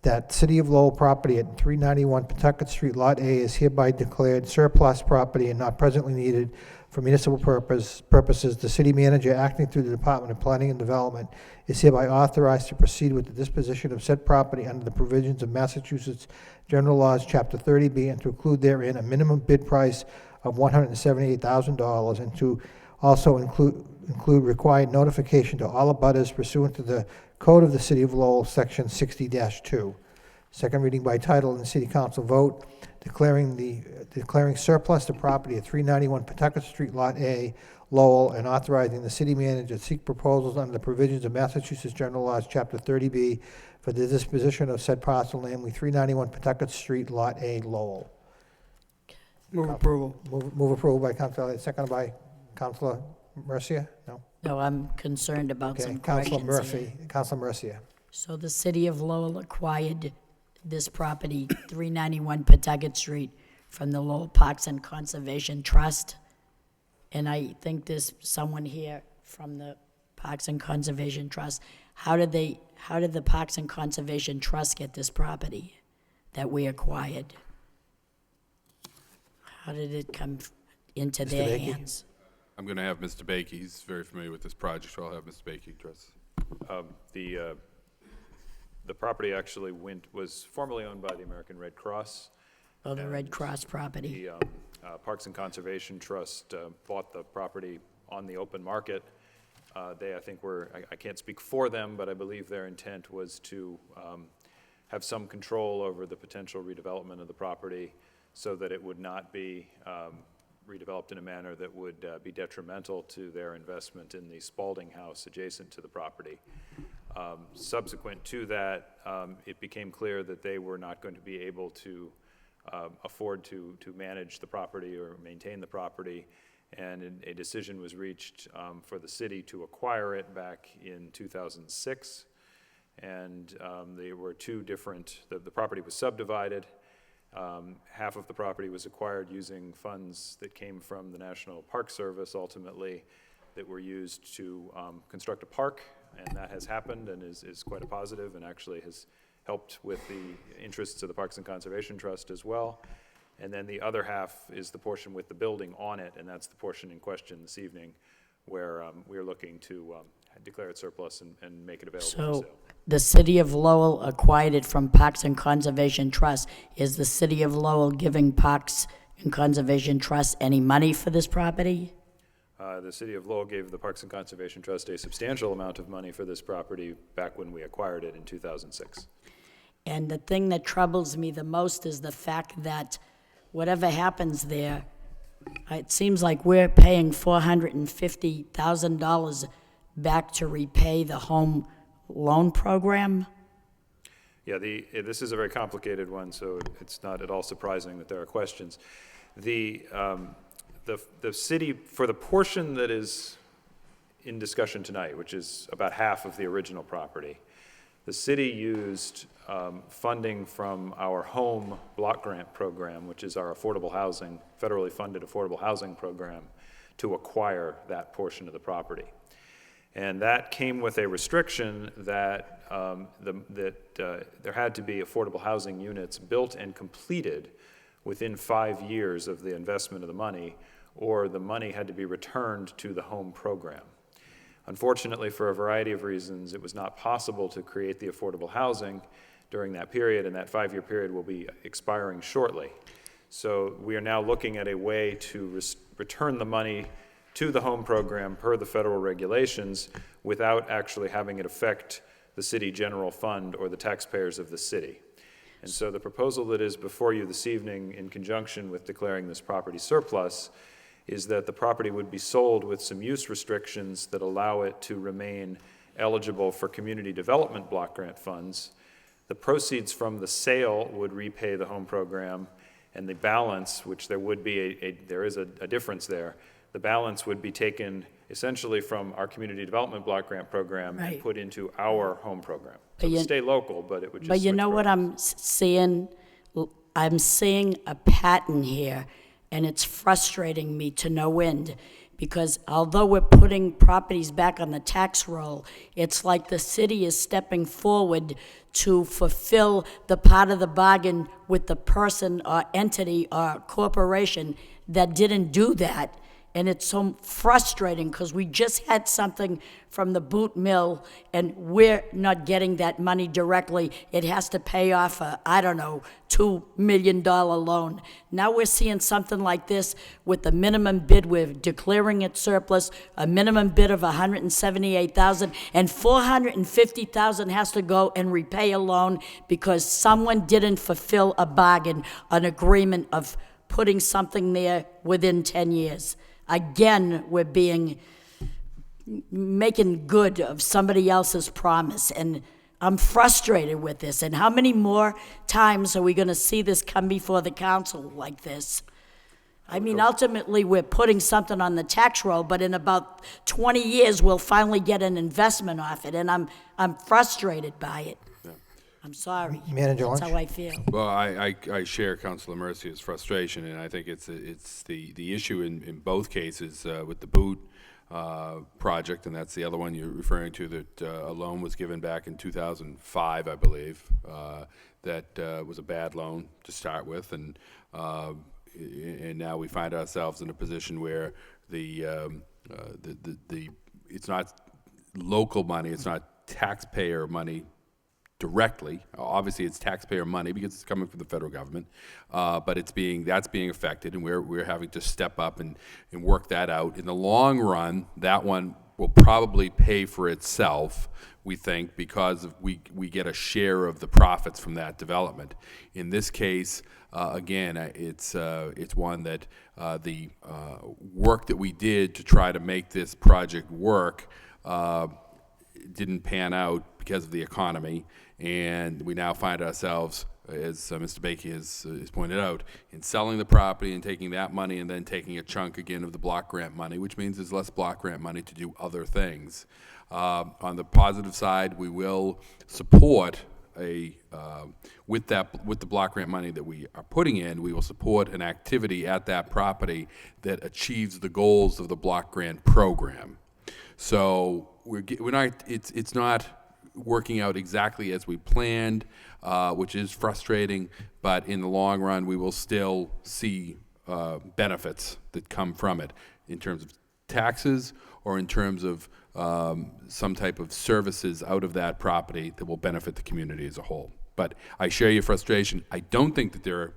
that City of Lowell property at 391 Pawtucket Street, Lot A is hereby declared surplus property and not presently needed for municipal purposes. The city manager, acting through the Department of Planning and Development, is hereby authorized to proceed with the disposition of said property under the provisions of Massachusetts General Laws, Chapter 30B, and to include therein a minimum bid price of $178,000, and to also include required notification to all abutters pursuant to the Code of the City of Lowell, Section 60-2. Second reading by title and the City Council vote, declaring surplus the property at 391 Pawtucket Street, Lot A, Lowell, and authorizing the city manager to seek proposals under the provisions of Massachusetts General Laws, Chapter 30B, for the disposition of said parcel, namely 391 Pawtucket Street, Lot A, Lowell. Move approval. Move approval by Councilor Elliott, seconded by Councilor Mercia? No? No, I'm concerned about Okay, some Councilor questions here. Murphy, Councilor Mercia. So the city of Lowell acquired this property, 391 Pawtucket Street, from the Lowell Parks and Conservation Trust. And I think there's someone here from the Parks and Conservation Trust. How did the Parks and Conservation Trust get this property that we acquired? How did it come into Mr. their Bakey? hands? I'm going to have Mr. Bakey, he's very familiar with this project, so I'll have Mr. Bakey address. The property actually was formerly owned by the American Red Cross. Oh, the Red Cross property. The Parks and Conservation Trust bought the property on the open market. They, I think, I can't speak for them, but I believe their intent was to have some control over the potential redevelopment of the property so that it would not be redeveloped in a manner that would be detrimental to their investment in the Spalding House adjacent to the property. Subsequent to that, it became clear that they were not going to be able to afford to manage the property or maintain the property, and a decision was reached for the city to acquire it back in 2006. And there were two different, the property was subdivided. Half of the property was acquired using funds that came from the National Park Service ultimately that were used to construct a park, and that has happened and is quite a positive and actually has helped with the interests of the Parks and Conservation Trust as well. And then the other half is the portion with the building on it, and that's the portion in question this evening where we are looking to declare it surplus and make it available for So sale. the city of Lowell acquired it from Parks and Conservation Trust. Is the city of Lowell giving Parks and Conservation Trust any money for this property? The city of Lowell gave the Parks and Conservation Trust a substantial amount of money for this property back when we acquired it in 2006. And the thing that troubles me the most is the fact that whatever happens there, it seems like we're paying $450,000 back to repay the home loan program. Yeah, this is a very complicated one, so it's not at all surprising that there are questions. The city, for the portion that is in discussion tonight, which is about half of the original property, the city used funding from our home block grant program, which is our affordable housing, federally funded affordable housing program, to acquire that portion of the property. And that came with a restriction that there had to be affordable housing units built and completed within 5 years of the investment of the money, or the money had to be returned to the home program. Unfortunately, for a variety of reasons, it was not possible to create the affordable housing during that period, and that 5-year period will be expiring shortly. So we are now looking at a way to return the money to the home program per the federal regulations without actually having it affect the city general fund or the taxpayers of the city. And so the proposal that is before you this evening in conjunction with declaring this property surplus is that the property would be sold with some use restrictions that allow it to remain eligible for community development block grant funds. The proceeds from the sale would repay the home program, and the balance, which there would be there is a difference there, the balance would be taken essentially from our community development block grant program and Right. put into our home program. So But it would you- stay local, but it would just But you switch know what programs. I'm seeing? I'm seeing a pattern here, and it's frustrating me to no end, because although we're putting properties back on the tax roll, it's like the city is stepping forward to fulfill the part of the bargain with the person or entity or corporation that didn't do that. And it's so frustrating, because we just had something from the boot mill, and we're not getting that money directly. It has to pay off a, I don't know, $2 million loan. Now we're seeing something like this with the minimum bid. We're declaring it surplus, a minimum bid of $178,000, and $450,000 has to go and repay a loan because someone didn't fulfill a bargain, an agreement of putting something there within 10 years. Again, we're making good of somebody else's promise, and I'm frustrated with this. And how many more times are we going to see this come before the council like this? I mean, ultimately, we're putting something on the tax roll, but in about 20 years, we'll finally get an investment off it, and I'm frustrated by it. I'm sorry. Manager That's Lynch? how I feel. Well, I share Councilor Mercier's frustration, and I think it's the issue in both cases with the boot project, and that's the other one you're referring to, that a loan was given back in 2005, I believe, that was a bad loan to start with, and now we find ourselves in a position where it's not local money, it's not taxpayer money directly. Obviously, it's taxpayer money because it's coming from the federal government, but that's being affected, and we're having to step up and work that out. In the long run, that one will probably pay for itself, we think, because we get a share of the profits from that development. In this case, again, it's one that the work that we did to try to make this project work didn't pan out because of the economy, and we now find ourselves, as Mr. Bakey has pointed out, in selling the property and taking that money and then taking a chunk again of the block grant money, which means there's less block grant money to do other things. On the positive side, we will support with the block grant money that we are putting in, we will support an activity at that property that achieves the goals of the block grant program. So we're not. It's not working out exactly as we planned, which is frustrating. But in the long run, we will still see benefits that come from it in terms of taxes or in terms of some type of services out of that property that will benefit the community as a whole. But I share your frustration. I don't think that there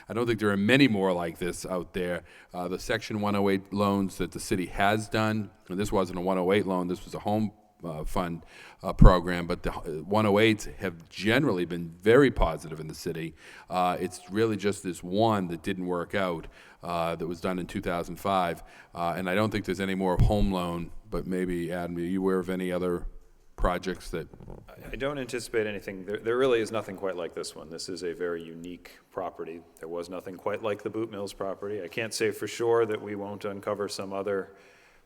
are many more like this out there. The Section 108 loans that the city has done, and this wasn't a 108 loan, this was a home fund program, but the 108s have generally been very positive in the city. It's really just this one that didn't work out that was done in 2005, and I don't think there's any more home loan, but maybe, Adam, are you aware of any other projects that? I don't anticipate anything. There really is nothing quite like this one. This is a very unique property. There was nothing quite like the Boot Mills property. I can't say for sure that we won't uncover some other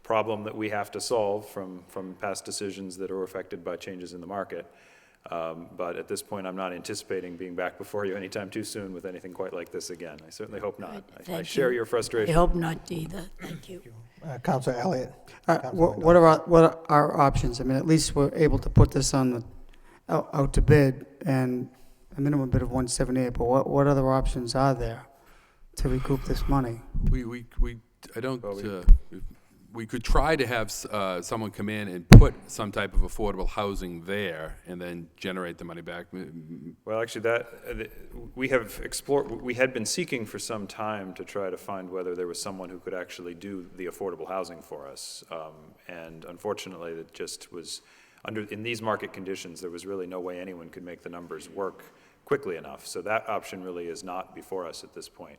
problem that we have to solve from past decisions that are affected by changes in the market. But at this point, I'm not anticipating being back before you anytime too soon with anything quite like this again. I certainly hope not. I share your I frustration. hope not either. Thank you. Councilor Elliott. What are our options? I mean, at least we're able to put this on out to bid, and a minimum bid of 178. But what other options are there to recoup this money? We could try to have someone come in and put some type of affordable housing there and then generate the money back. Well, actually, we have explored. We had been seeking for some time to try to find whether there was someone who could actually do the affordable housing for us, and unfortunately, it just was in these market conditions. There was really no way anyone could make the numbers work quickly enough. So that option really is not before us at this point.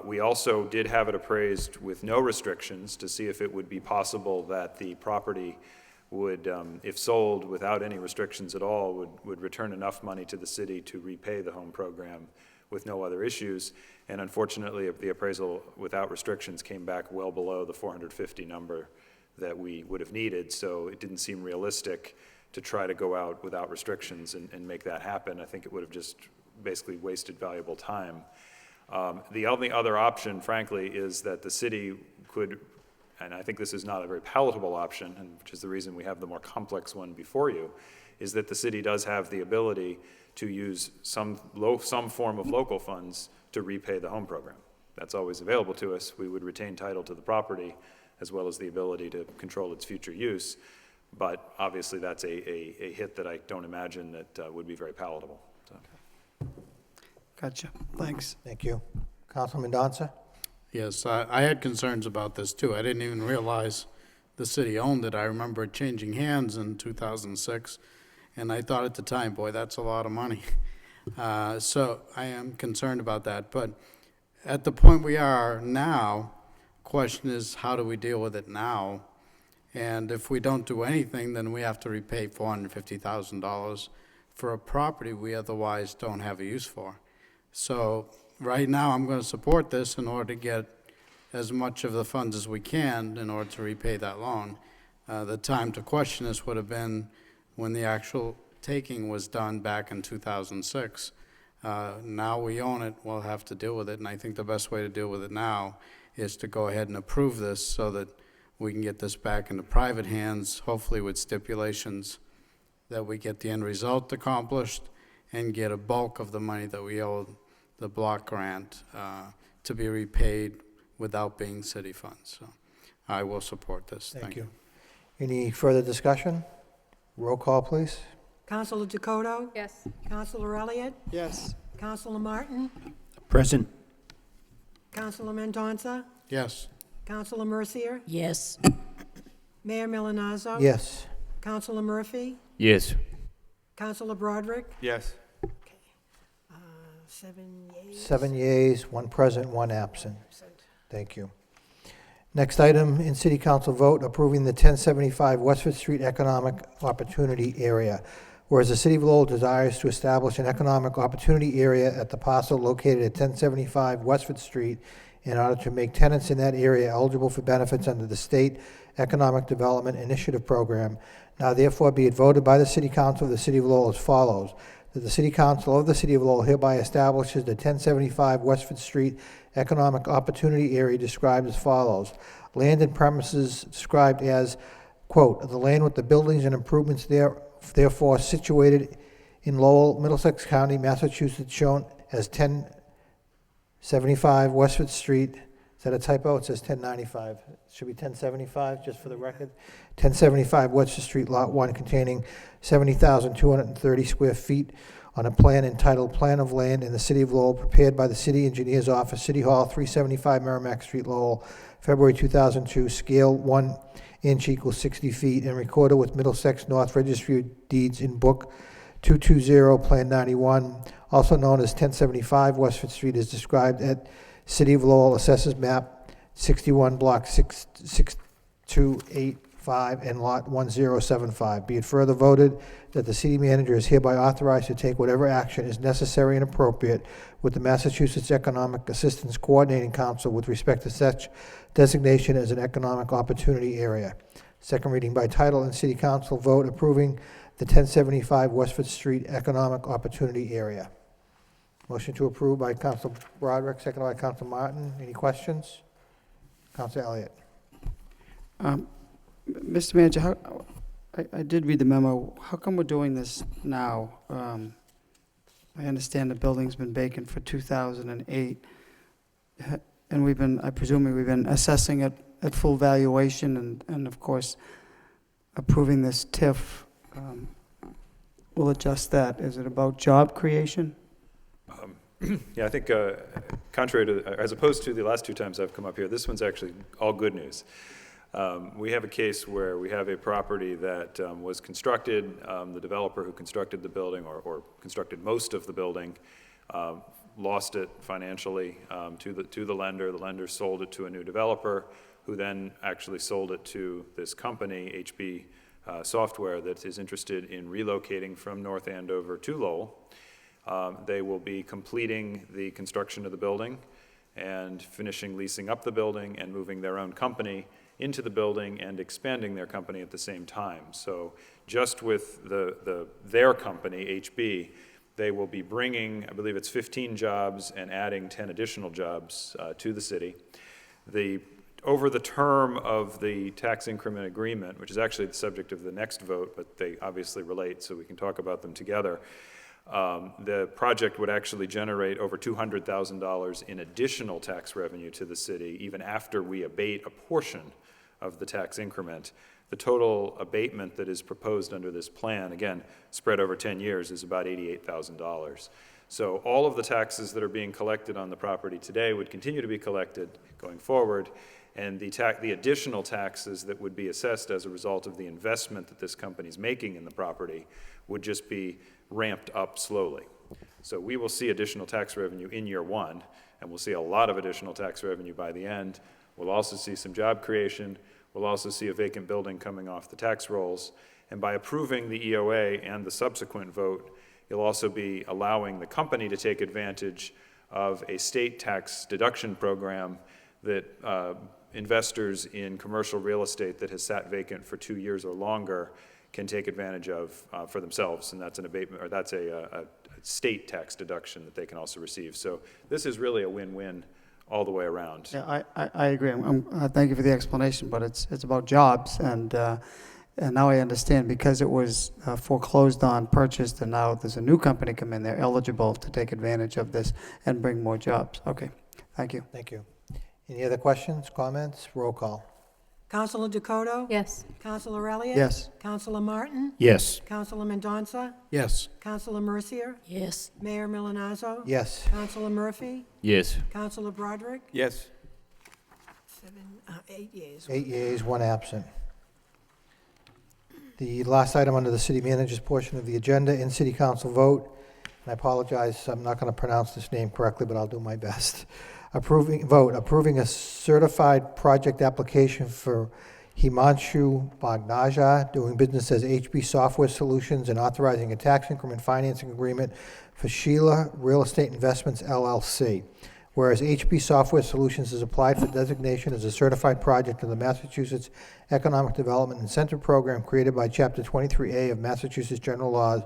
We also did have it appraised with no restrictions to see if it would be possible that the property would, if sold without any restrictions at all, would return enough money to the city to repay the home program with no other issues. And unfortunately, the appraisal without restrictions came back well below the 450 number that we would have needed, so it didn't seem realistic to try to go out without restrictions and make that happen. I think it would have just basically wasted valuable time. The only other option, frankly, is that the city could, and I think this is not a very palatable option, and which is the reason we have the more complex one before you, is that the city does have the ability to use some form of local funds to repay the home program. That's always available to us. We would retain title to the property as well as the ability to control its future use. But obviously that's a hit that I don't imagine that would be very palatable. So. Gotcha. Thanks. Thank you. Councilman Danza? Yes, I had concerns about this too. I didn't even realize the city owned it. I remember it changing hands in 2006, and I thought at the time, boy, that's a lot of money. So I am concerned about that. But at the point we are now, question is, how do we deal with it now? And if we don't do anything, then we have to repay $450,000 for a property we otherwise don't have a use for. So right now, I'm going to support this in order to get as much of the funds as we can in order to repay that loan. The time to question this would have been when the actual taking was done back in 2006. Now we own it, we'll have to deal with it, and I think the best way to deal with it now is to go ahead and approve this so that we can get this back into private hands, hopefully with stipulations that we get the end result accomplished and get a bulk of the money that we owe the block grant to be repaid without being city funds. So I will support this. Thank you. Any further discussion? Roll call, please. Councilor Dakota? Yes. Councilor Elliott? Yes. Councilor Martin? Present. Councilor Mendoza? Yes. Councilor Mercier? Yes. Mayor Milanazzo? Yes. Councilor Murphy? Yes. Councilor Broderick? Yes. 7 yeas. 7 yeas, 1 present, 1 absent. Thank you. Next item in City Council vote, approving the 1075 Westford Street Economic Opportunity Area. Whereas the City of Lowell desires to establish an economic opportunity area at the parcel located at 1075 Westford Street in order to make tenants in that area eligible for benefits under the State Economic Development Initiative Program. Now therefore be it voted by the City Council of the City of Lowell as follows: that the City Council of the City of Lowell hereby establishes the 1075 Westford Street Economic Opportunity Area described as follows: land and premises described as, quote, the land with the buildings and improvements therefore situated in Lowell, Middlesex County, Massachusetts, shown as 1075 Westford Street. Is that a typo? It says 1095. It should be 1075, just for the record. 1075 Westford Street, Lot 1, containing 70,230 square feet on a plan entitled Plan of Land in the City of Lowell, prepared by the City Engineer's Office, City Hall, 375 Merrimack Street, Lowell, February 2002, scale 1 inch equals 60 feet, and recorded with Middlesex North Registry of Deeds in Book 220, Plan 91, also known as 1075 Westford Street, is described at City of Lowell Assessors Map 61, Block 6285, and Lot 1075. Be it further voted that the city manager is hereby authorized to take whatever action is necessary and appropriate with the Massachusetts Economic Assistance Coordinating Council with respect to such designation as an economic opportunity area. Second reading by title and City Council vote approving the 1075 Westford Street Economic Opportunity Area. Motion to approve by Council Broderick, seconded by Council Martin. Any questions? Council Elliott. Mr. Manager, I did read the memo. How come we're doing this now? I understand the building's been vacant for 2008, and I presume we've been assessing it at full valuation, and of course, approving this TIF will adjust that. Is it about job creation? Yeah, I think contrary to, as opposed to the last 2 times I've come up here, this one's actually all good news. We have a case where we have a property that was constructed. The developer who constructed the building or constructed most of the building lost it financially to the lender. The lender sold it to a new developer who then actually sold it to this company, HB Software, that is interested in relocating from North Andover to Lowell. They will be completing the construction of the building and finishing leasing up the building and moving their own company into the building and expanding their company at the same time. So just with their company, HB, They will be bringing, I believe it's 15 jobs and adding 10 additional jobs to the city. Over the term of the tax increment agreement, which is actually the subject of the next vote, but they obviously relate, so we can talk about them together, the project would actually generate over $200,000 in additional tax revenue to the city, even after we abate a portion of the tax increment. The total abatement that is proposed under this plan, again, spread over 10 years, is about $88,000. So all of the taxes that are being collected on the property today would continue to be collected going forward, and the additional taxes that would be assessed as a result of the investment that this company is making in the property would just be ramped up slowly. So we will see additional tax revenue in year one, and we'll see a lot of additional tax revenue by the end. We'll also see some job creation. We'll also see a vacant building coming off the tax rolls. And by approving the EOA and the subsequent vote, you'll also be allowing the company to take advantage of a state tax deduction program that investors in commercial real estate that has sat vacant for 2 years or longer can take advantage of for themselves, and that's an abatement, or that's a state tax deduction that they can also receive. So this is really a win-win all the way around. Yeah, I agree. Thank you for the explanation, but it's about jobs, and now I understand, because it was foreclosed on, purchased, and now there's a new company come in, they're eligible to take advantage of this and bring more jobs. Okay, thank you. Thank you. Any other questions, comments? Roll call. Councilor Dakota? Yes. Councilor Elliott? Yes. Councilor Martin? Yes. Councilor Mendonça? Yes. Councilor Mercier? Yes. Mayor Milonazo? Yes. Councilor Murphy? Yes. Councilor Broderick? Yes. 8 yeas. 8 yeas, 1 absent. The last item under the city manager's portion of the agenda, in city council vote, and I apologize, I'm not going to pronounce this name correctly, but I'll do my best. Approving a certified project application for Himanshu Bagnaja, doing business as HB Software Solutions, and authorizing a tax increment financing agreement for Sheila Real Estate Investments, LLC. Whereas HB Software Solutions has applied for designation as a certified project in the Massachusetts Economic Development Incentive Program created by Chapter 23A of Massachusetts General Laws,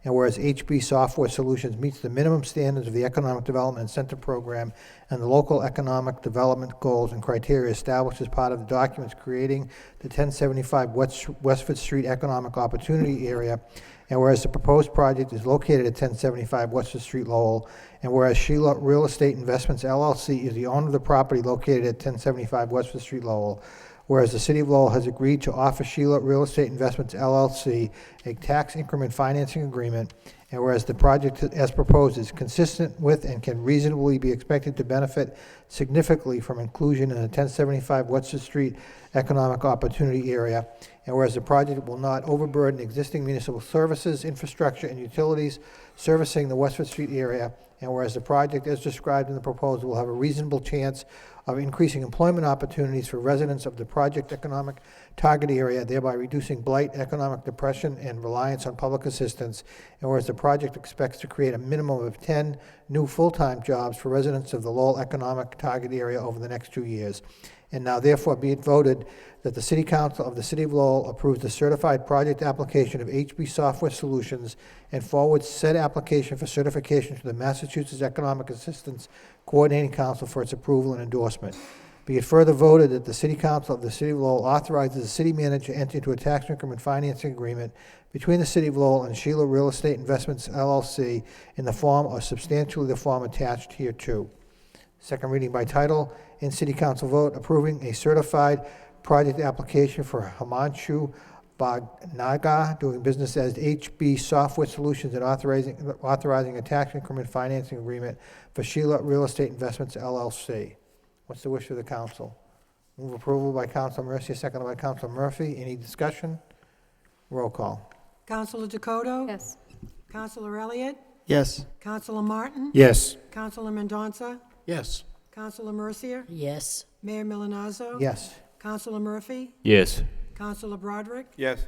and whereas HB Software Solutions meets the minimum standards of the Economic Development Incentive Program and the local economic development goals and criteria established as part of the documents creating the 1075 Westford Street Economic Opportunity Area, and whereas the proposed project is located at 1075 Westford Street, Lowell, and whereas Sheila Real Estate Investments, LLC is the owner of the property located at 1075 Westford Street, Lowell, whereas the City of Lowell has agreed to offer Sheila Real Estate Investments, LLC a tax increment financing agreement, and whereas the project as proposed is consistent with and can reasonably be expected to benefit significantly from inclusion in the 1075 Westford Street Economic Opportunity Area, and whereas the project will not overburden existing municipal services, infrastructure, and utilities servicing the Westford Street area, and whereas the project as described in the proposal will have a reasonable chance of increasing employment opportunities for residents of the project economic target area, thereby reducing blight, economic depression, and reliance on public assistance, and whereas the project expects to create a minimum of 10 new full-time jobs for residents of the Lowell economic target area over the next 2 years. And now therefore be it voted that the City Council of the City of Lowell approves the certified project application of HB Software Solutions and forwards said application for certification to the Massachusetts Economic Assistance Coordinating Council for its approval and endorsement. Be it further voted that the City Council of the City of Lowell authorizes the city manager to enter into a tax increment financing agreement between the City of Lowell and Sheila Real Estate Investments, LLC, in the form or substantially the form attached hereto. Second reading by title, in City Council vote, approving a certified project application for Himanshu Bagnaja, doing business as HB Software Solutions, and authorizing a tax increment financing agreement for Sheila Real Estate Investments, LLC. What's the wish of the council? Move approval by Councilor Mercier, seconded by Councilor Murphy. Any discussion? Roll call. Councilor Dakota? Yes. Councilor Elliott? Yes. Councilor Martin? Yes. Councilor Mendonça? Yes. Councilor Mercier? Yes. Mayor Milonazo? Yes. Councilor Murphy? Yes. Councilor Broderick? Yes.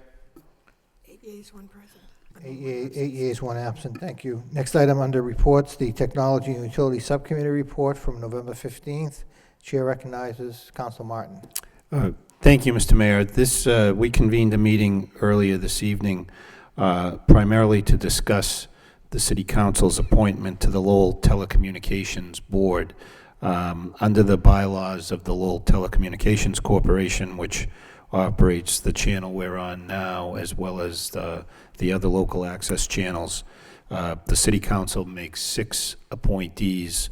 8 yeas, 1 present. 8 yeas, 1 absent. Thank you. Next item under reports, the Technology and Utility Subcommittee report from November 15th. Chair recognizes Councilor Martin. Thank you, Mr. Mayor. We convened a meeting earlier this evening primarily to discuss the City Council's appointment to the Lowell Telecommunications Board. Under the bylaws of the Lowell Telecommunications Corporation, which operates the channel we're on now, as well as the other local access channels, the City Council makes 6 appointees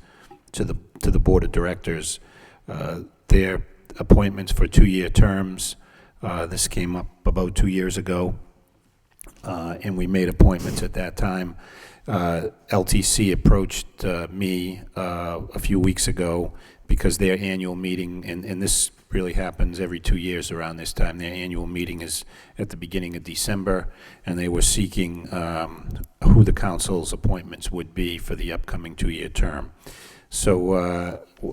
to the Board of Directors. Their appointments for 2-year terms. This came up about 2 years ago, and we made appointments at that time. LTC approached me a few weeks ago because their annual meeting, and this really happens every 2 years around this time, their annual meeting is at the beginning of December, and they were seeking who the council's appointments would be for the upcoming 2-year term. So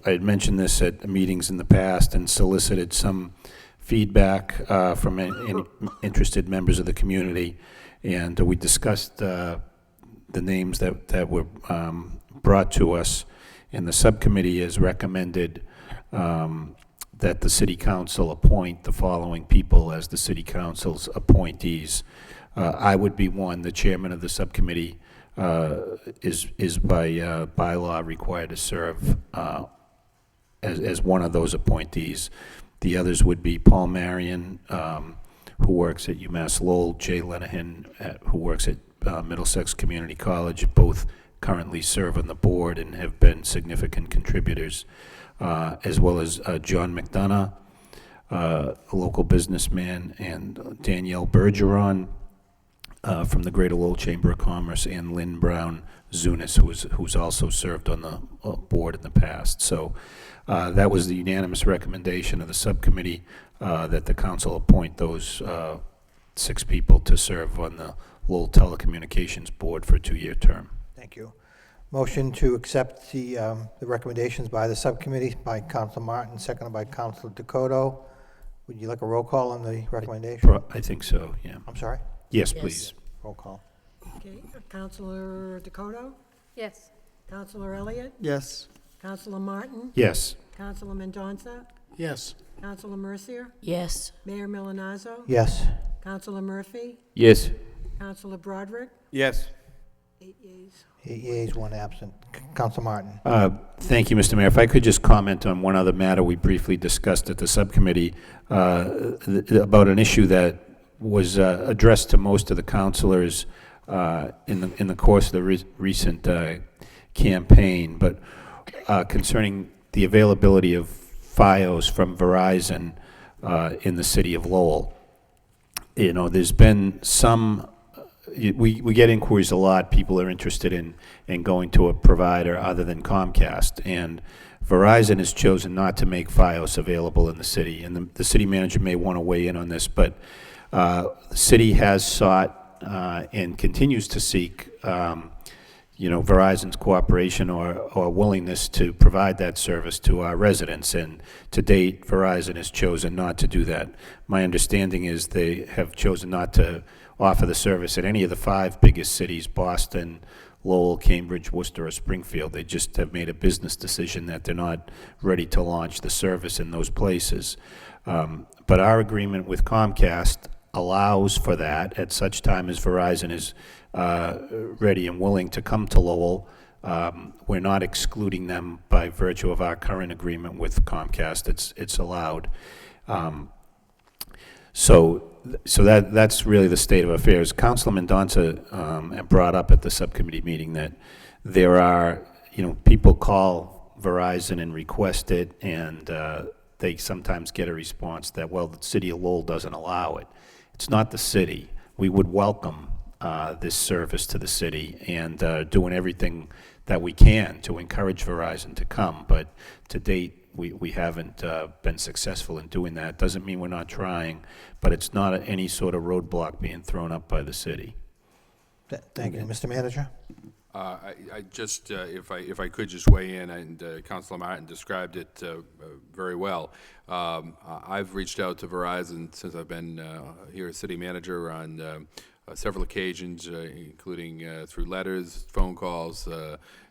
I had mentioned this at meetings in the past and solicited some feedback from any interested members of the community, and we discussed the names that were brought to us, and the subcommittee has recommended that the City Council appoint the following people as the City Council's appointees. I would be one. The chairman of the subcommittee is by bylaw required to serve as one of those appointees. The others would be Paul Marion, who works at UMass Lowell, Jay Lenahan, who works at Middlesex Community College. Both currently serve on the board and have been significant contributors, as well as John McDonough, a local businessman, and Danielle Bergeron from the Greater Lowell Chamber of Commerce, and Lynn Brown Zunis, who's also served on the board in the past. So that was the unanimous recommendation of the subcommittee that the council appoint those 6 people to serve on the Lowell Telecommunications Board for a 2-year term. Thank you. Motion to accept the recommendations by the subcommittee by Councilor Martin, seconded by Councilor Dakota. Would you like a roll call on the recommendation? I think so, yeah. I'm sorry? Yes, Yes. please. Roll call. Okay, Counselor Dakota? Yes. Counselor Elliott? Yes. Counselor Martin? Yes. Counselor Mendonça? Yes. Counselor Mercier? Yes. Mayor Milonazo? Yes. Counselor Murphy? Yes. Counselor Broderick? Yes. 8 yeas. 8 yeas, 1 absent. Councilor Martin. Thank you, Mr. Mayor. If I could just comment on one other matter we briefly discussed at the subcommittee about an issue that was addressed to most of the councilors in the course of the recent campaign, but concerning the availability of FiOS from Verizon in the city of Lowell. You know, there's been some, we get inquiries a lot. People are interested in going to a provider other than Comcast, and Verizon has chosen not to make FiOS available in the city, and the city manager may want to weigh in on this, but the city has sought and continues to seek Verizon's cooperation or willingness to provide that service to our residents, and to date, Verizon has chosen not to do that. My understanding is they have chosen not to offer the service in any of the 5 biggest cities, Boston, Lowell, Cambridge, Worcester, or Springfield. They just have made a business decision that they're not ready to launch the service in those places. But our agreement with Comcast allows for that at such time as Verizon is ready and willing to come to Lowell. We're not excluding them by virtue of our current agreement with Comcast. It's allowed. So that's really the state of affairs. Councilor Mendonça brought up at the subcommittee meeting that there are, people call Verizon and request it, and they sometimes get a response that, well, the city of Lowell doesn't allow it. It's not the city. We would welcome this service to the city and doing everything that we can to encourage Verizon to come, but to date, we haven't been successful in doing that. Doesn't mean we're not trying, but it's not any sort of roadblock being thrown up by the city. Thank you. Mr. Manager? I just, if I could just weigh in, and Councilor Martin described it very well. I've reached out to Verizon since I've been here as city manager on several occasions, including through letters, phone calls,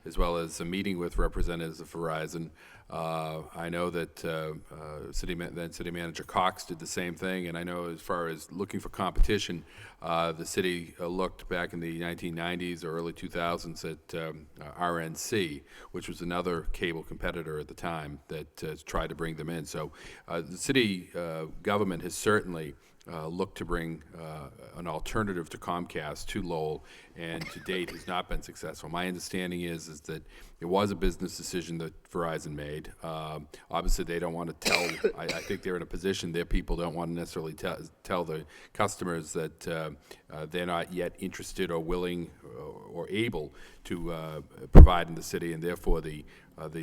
as well as a meeting with representatives of Verizon. I know that City Manager Cox did the same thing, and I know as far as looking for competition, the city looked back in the 1990s or early 2000s at RNC, which was another cable competitor at the time that tried to bring them in. So the city government has certainly looked to bring an alternative to Comcast to Lowell, and to date has not been successful. My understanding is that it was a business decision that Verizon made. Obviously, they don't want to tell, I think they're in a position, their people don't want to necessarily tell the customers that they're not yet interested or willing or able to provide in the city, and therefore the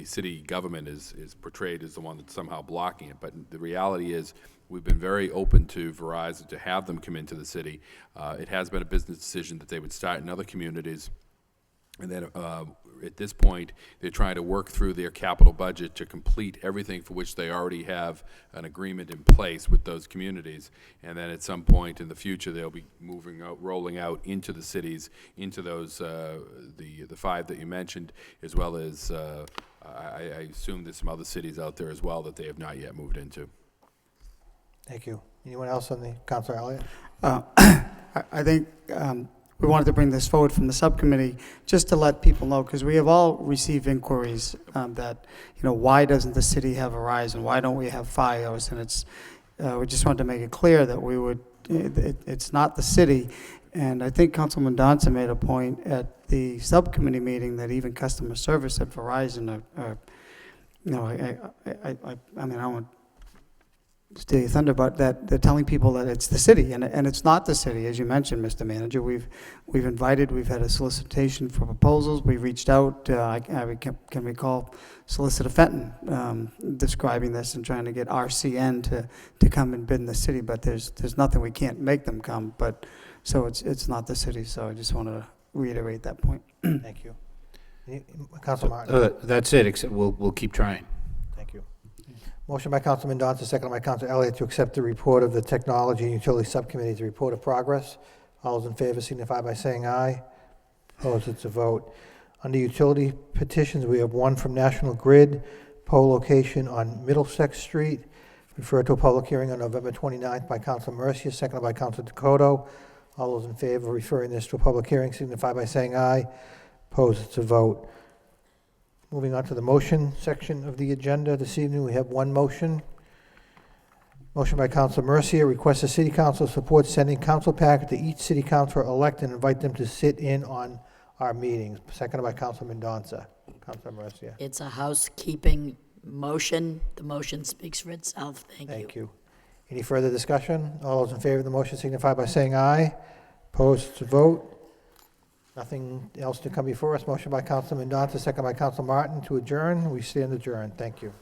city government is portrayed as the one that's somehow blocking it. But the reality is, we've been very open to Verizon to have them come into the city. It has been a business decision that they would start in other communities. And then at this point, they're trying to work through their capital budget to complete everything for which they already have an agreement in place with those communities. And then at some point in the future, they'll be rolling out into the cities, into those, the 5 that you mentioned, as well as, I assume there's some other cities out there as well that they have not yet moved into. Thank you. Anyone else on the, Councilor Elliott? I think we wanted to bring this forward from the subcommittee just to let people know, because we have all received inquiries that, why doesn't the city have Verizon? Why don't we have Fios? And it's, we just wanted to make it clear that we would, it's not the city. And I think Councilman Donson made a point at the subcommittee meeting that even customer service at Verizon are I mean, I don't want steal your thunder, but that they're telling people that it's the city, and it's not the city, as you mentioned, Mr. Manager. We've had a solicitation for proposals. We reached out. I can recall Solicitor Fenton describing this and trying to get RCN to come and bid in the city, but there's nothing, we can't make them come. But so it's not the city. So I just wanted to reiterate that point. Thank you. Councilor Martin. That's it, except we'll keep trying. Thank you. Motion by Councilman Johnson, second by Councilor Elliott to accept the report of the Technology and Utility Subcommittee's report of progress. All those in favor signify by saying aye. Opposed, it's a vote. Under utility petitions, we have one from National Grid, pole location on Middlesex Street, referred to a public hearing on November 29th by Councilor Mercia, seconded by Councilor Dakota. All those in favor of referring this to a public hearing signify by saying aye. Opposed, it's a vote. Moving on to the motion section of the agenda this evening, we have one motion. Motion by Councilor Mercia, request the City Council support sending council packet to each City Councilor elect and invite them to sit in on our meetings. Seconded by Councilman Donza. Councilor Mercia. It's a housekeeping motion. The motion speaks for itself. Thank you. Any further discussion? All those in favor of the motion signify by saying aye. Opposed, to vote. Nothing else to come before us. Motion by Councilman Donza, second by Councilor Martin to adjourn. We stand adjourned. Thank you.